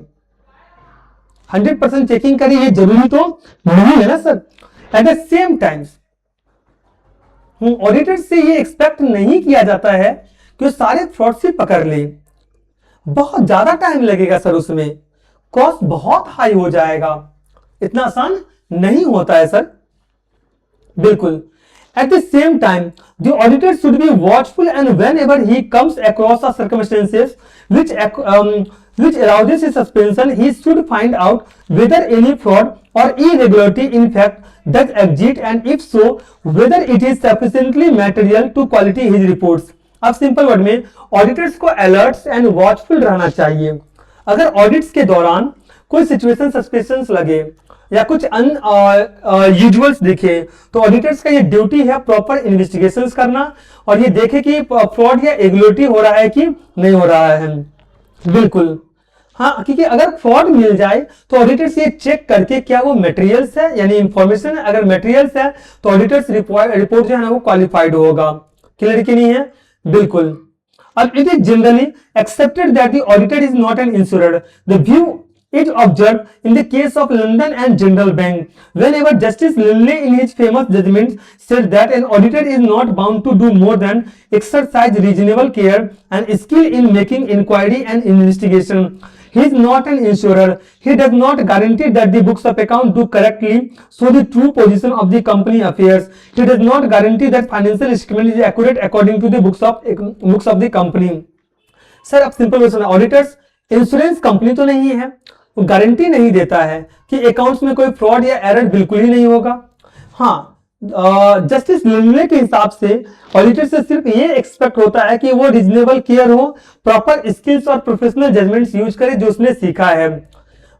100% चेकिंग करें ये जरूरी तो नहीं है ना sir. At the same times auditor से ये एक्सपेक्ट नहीं किया जाता है कि वो सारे फ्रॉड से पकड़ ले। बहुत ज्यादा टाइम लगेगा सर, उसमें कॉस्ट बहुत हाई हो जाएगा, इतना आसान नहीं होता है सर। बिल्कुल। At the same time, the auditor should be watchful and whenever he comes across a circumstances which arouses his suspicion, he should find out whether any fraud or irregularity in fact does exist and if so, whether it is sufficiently material to qualify his reports. अब सिंपल वर्ड में ऑडिटर्स को अलर्ट्स एंड वॉचफुल रहना चाहिए। अगर ऑडिट्स के दौरान कोई सिचुएशन सस्पिशियस लगे या कुछ अनयूजुअल्स दिखे तो ऑडिटर्स का ये ड्यूटी है प्रॉपर इन्वेस्टिगेशंस करना और ये देखे कि फ्रॉड या इरेगुलरिटी हो रहा है कि नहीं हो रहा है। बिल्कुल हाँ, क्योंकि अगर फ्रॉड मिल जाए तो ऑडिटर्स ये चेक करके क्या वो मटेरियल्स है यानी इंफॉर्मेशन है, अगर मटेरियल्स है तो ऑडिटर्स रिपोर्ट जो है ना वो क्वालिफाइड होगा। क्लियर कि नहीं है? बिल्कुल। अब it is generally accepted that the auditor is not an insurer. The view is observed in the case of London and General Bank, whenever Justice Linley in his famous judgment said that an auditor is not bound to do more than exercise reasonable care and skill in making inquiry and investigation. He is not an insurer. He does not guarantee that the books of account do correctly show the true position of the company affairs. He does not guarantee that financial statement is accurate according to the books of the company. Sir अब सिंपल क्वेश्चन है, ऑडिटर्स इंश्योरेंस कंपनी तो नहीं है, वो गारंटी नहीं देता है कि अकाउंट्स में कोई फ्रॉड या एरर बिल्कुल ही नहीं होगा। हाँ, जस्टिस लिनले के हिसाब से ऑडिटर से सिर्फ ये एक्सपेक्ट होता है कि वो रीजनेबल केयर हो, प्रॉपर स्किल्स और प्रोफेशनल जजमेंट्स यूज करे जो उसने सीखा है।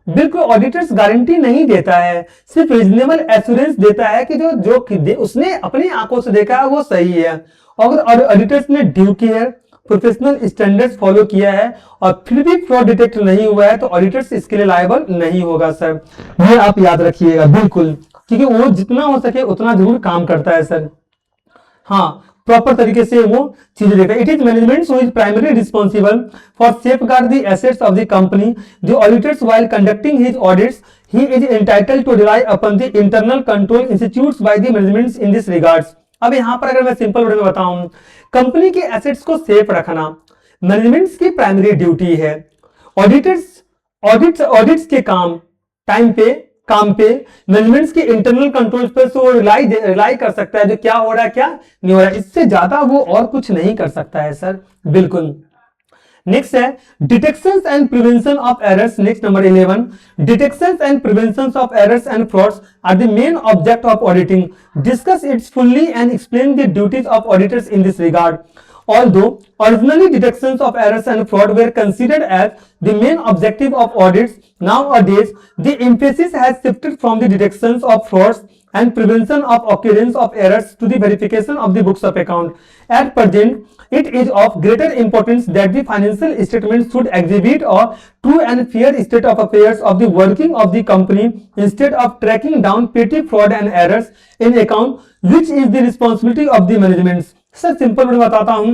बिल्कुल ऑडिटर्स गारंटी नहीं देता है, सिर्फ रीजनेबल एश्योरेंस देता है कि जो उसने अपनी आंखों से देखा है वो सही है। और ऑडिटर्स ने due care professional standards follow किया है और फिर भी फ्रॉड डिटेक्ट नहीं हुआ है तो ऑडिटर्स इसके लिए लायबल नहीं होगा सर, ये आप याद रखिएगा। बिल्कुल, क्योंकि वो जितना हो सके उतना जरूर काम करता है सर। हाँ, प्रॉपर तरीके से वो चीजें देखता है। It is management who is primary responsible for safeguard the assets of the company. The auditors while conducting his audits he is entitled to rely upon the internal control institutes by the management in this regards. अब यहां पर अगर मैं सिंपल वर्ड में बताऊं, कंपनी के एसेट्स को सेफ रखना मैनेजमेंट की प्राइमरी ड्यूटी है। ऑडिट्स के काम पे मैनेजमेंट के इंटरनल कंट्रोल पर वो रिलाई कर सकता है जो क्या हो रहा है क्या नहीं हो रहा है, इससे ज्यादा वो और कुछ नहीं कर सकता है सर। बिल्कुल। नेक्स्ट है detections and prevention of errors. Next number 11, detections and prevention of errors and frauds are the main object of auditing. Discuss its fully and explain the duties of auditors in this regard. Although originally detections of errors and fraud were considered as the main objective of audits, nowadays the emphasis has shifted from the detections of frauds and prevention of occurrence of errors to the verification of the books of account. At present, it is of greater importance that the financial statements should exhibit a true and fair state of affairs of the working of the company instead of tracking down petty fraud and errors in account, which is the responsibility of the management. Sir simple मैं बताता हूं,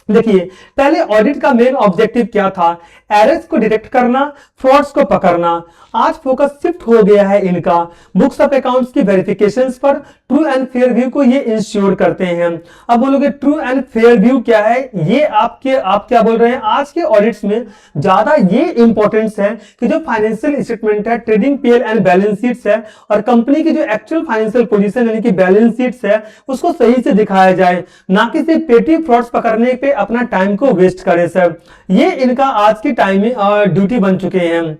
देखिए पहले ऑडिट का मेन ऑब्जेक्टिव क्या था, एरर्स को डिटेक्ट करना, फ्रॉड्स को पकड़ना। आज फोकस शिफ्ट हो गया है इनका बुक्स ऑफ अकाउंट्स की वेरिफिकेशंस पर। ट्रू एंड फेयर व्यू को ये इंश्योर करते हैं। अब बोलोगे ट्रू एंड फेयर व्यू क्या है, ये आप क्या बोल रहे हैं, आज के ऑडिट्स में ज्यादा ये इंपॉर्टेंस है कि जो फाइनेंशियल स्टेटमेंट है, trading PL and balance sheets है और कंपनी की जो एक्चुअल फाइनेंशियल पोजीशन यानी कि बैलेंस शीट्स है उसको सही से दिखाया जाए, ना कि सिर्फ पेटी फ्रॉड्स पकड़ने पे अपना टाइम को वेस्ट करे सर। ये इनका आज के टाइम में ड्यूटी बन चुके हैं।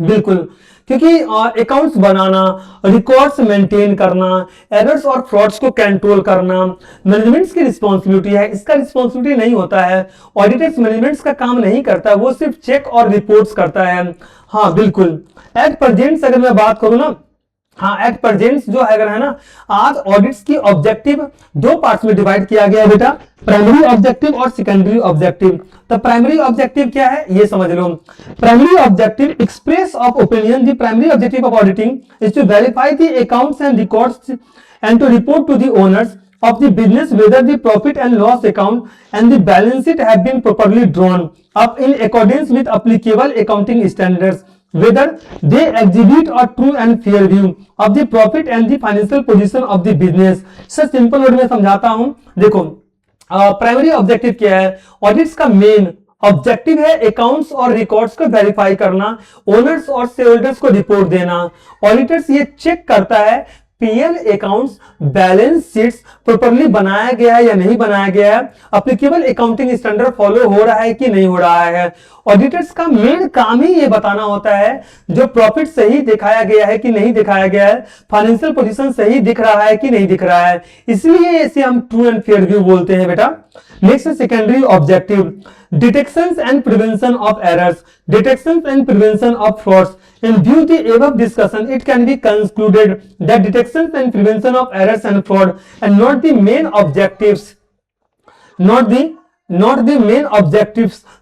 बिल्कुल, क्योंकि अकाउंट्स बनाना, रिकॉर्ड्स मेंटेन करना, एरर्स और फ्रॉड्स को कंट्रोल करना मैनेजमेंट्स की रिस्पॉन्सिबिलिटी है, इसका रिस्पॉन्सिबिलिटी नहीं होता है। ऑडिटर्स मैनेजमेंट्स का काम नहीं करता, वो सिर्फ चेक और रिपोर्ट्स करता है। हाँ बिल्कुल, एट प्रेजेंट अगर मैं बात करूं ना, हाँ एट प्रेजेंट जो है अगर है ना, आज ऑडिट्स की ऑब्जेक्टिव दो पार्ट्स में डिवाइड किया गया है बेटा, प्राइमरी ऑब्जेक्टिव और सेकेंडरी ऑब्जेक्टिव। तो प्राइमरी ऑब्जेक्टिव क्या है ये समझ लो। Primary objective express of opinion, the primary objective of auditing is to verify the accounts and records and to report to the owners of the business whether the profit and loss account and the balance sheet have been properly drawn up in accordance with applicable accounting standards, whether they exhibit a true and fair view of the profit and the financial position of the business। Sir simple word में समझाता हूं, देखो प्राइमरी ऑब्जेक्टिव क्या है, ऑडिट्स का मेन ऑब्जेक्टिव है अकाउंट्स और रिकॉर्ड्स को वेरीफाई करना, ओनर्स और शेयर होल्डर्स को रिपोर्ट देना। ऑडिटर्स ये चेक करता है PL accounts, balance sheets properly बनाया गया है या नहीं बनाया गया है, एप्लीकेबल अकाउंटिंग स्टैंडर्ड फॉलो हो रहा है कि नहीं हो रहा है। ऑडिटर्स का मेन काम ही ये बताना होता है जो प्रॉफिट सही दिखाया गया है कि नहीं दिखाया गया है, फाइनेंशियल पोजीशन सही दिख रहा है कि नहीं दिख रहा है, इसलिए इसे हम ट्रू एंड फेयर व्यू बोलते हैं बेटा। Next secondary objective, detections and prevention of errors, detections and prevention of frauds. In view the above discussion, it can be concluded that detection and prevention of errors and fraud and not the main objectives.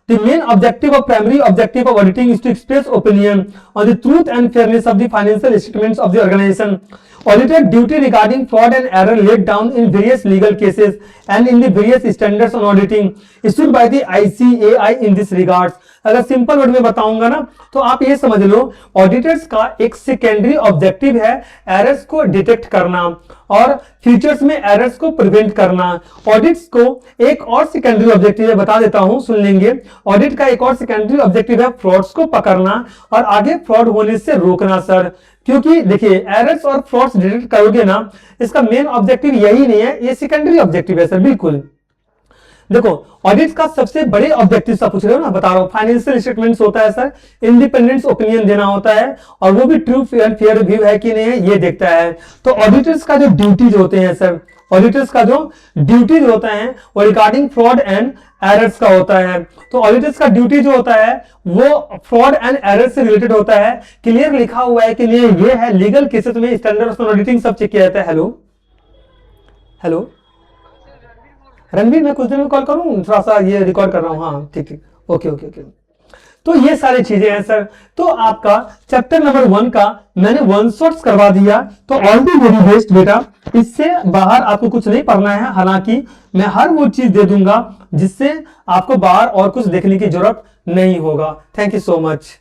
The main objective of primary objective of auditing is to express opinion on the truth and fairness of the financial statements of the organization. Auditor duty regarding fraud and error laid down in various legal cases and in the various standards on auditing issued by the ICAI in this regards. अगर सिंपल वर्ड में बताऊंगा ना तो आप ये समझ लो, ऑडिटर्स का एक सेकेंडरी ऑब्जेक्टिव है एरर्स को डिटेक्ट करना और फ्यूचर्स में एरर्स को प्रिवेंट करना। ऑडिट्स को एक और सेकेंडरी ऑब्जेक्टिव है, बता देता हूं, सुन लेंगे। ऑडिट का एक और सेकेंडरी ऑब्जेक्टिव है फ्रॉड्स को पकड़ना और आगे फ्रॉड होने से रोकना सर, क्योंकि देखिए एरर्स और फ्रॉड्स डिटेक्ट करोगे ना, इसका मेन ऑब्जेक्टिव यही नहीं है, ये सेकेंडरी ऑब्जेक्टिव है सर। बिल्कुल देखो ऑडिट का सबसे बड़े ऑब्जेक्टिव सब पूछ रहे हो ना, बता रहा हूं, फाइनेंशियल स्टेटमेंट्स होता है सर, इंडिपेंडेंट ओपिनियन देना होता है और वो भी ट्रू एंड फेयर व्यू है कि नहीं है ये देखता है। तो ऑडिटर्स का जो ड्यूटीज होते हैं सर, ऑडिटर्स का जो ड्यूटीज होता है वो रिगार्डिंग फ्रॉड एंड एरर्स का होता है। तो ऑडिटर्स का ड्यूटी जो होता है वो फ्रॉड एंड एरर्स से रिलेटेड होता है। क्लियर लिखा हुआ है कि नहीं ये है, लीगल केसेस में स्टैंडर्ड ऑडिटिंग सब चेक किया जाता है। हेलो हेलो रणवीर, मैं कुछ देर में कॉल करूं, थोड़ा सा ये रिकॉर्ड कर रहा हूं। हाँ ठीक ठीक, ओके ओके ओके। तो ये सारी चीजें हैं सर। तो आपका चैप्टर नंबर 1 का मैंने वन शॉट्स करवा दिया, तो ऑल दी वेरी बेस्ट बेटा। इससे बाहर आपको कुछ नहीं पढ़ना है, हालांकि मैं हर वो चीज दे दूंगा जिससे आपको बाहर और कुछ देखने की जरूरत नहीं होगा। Thank you so much.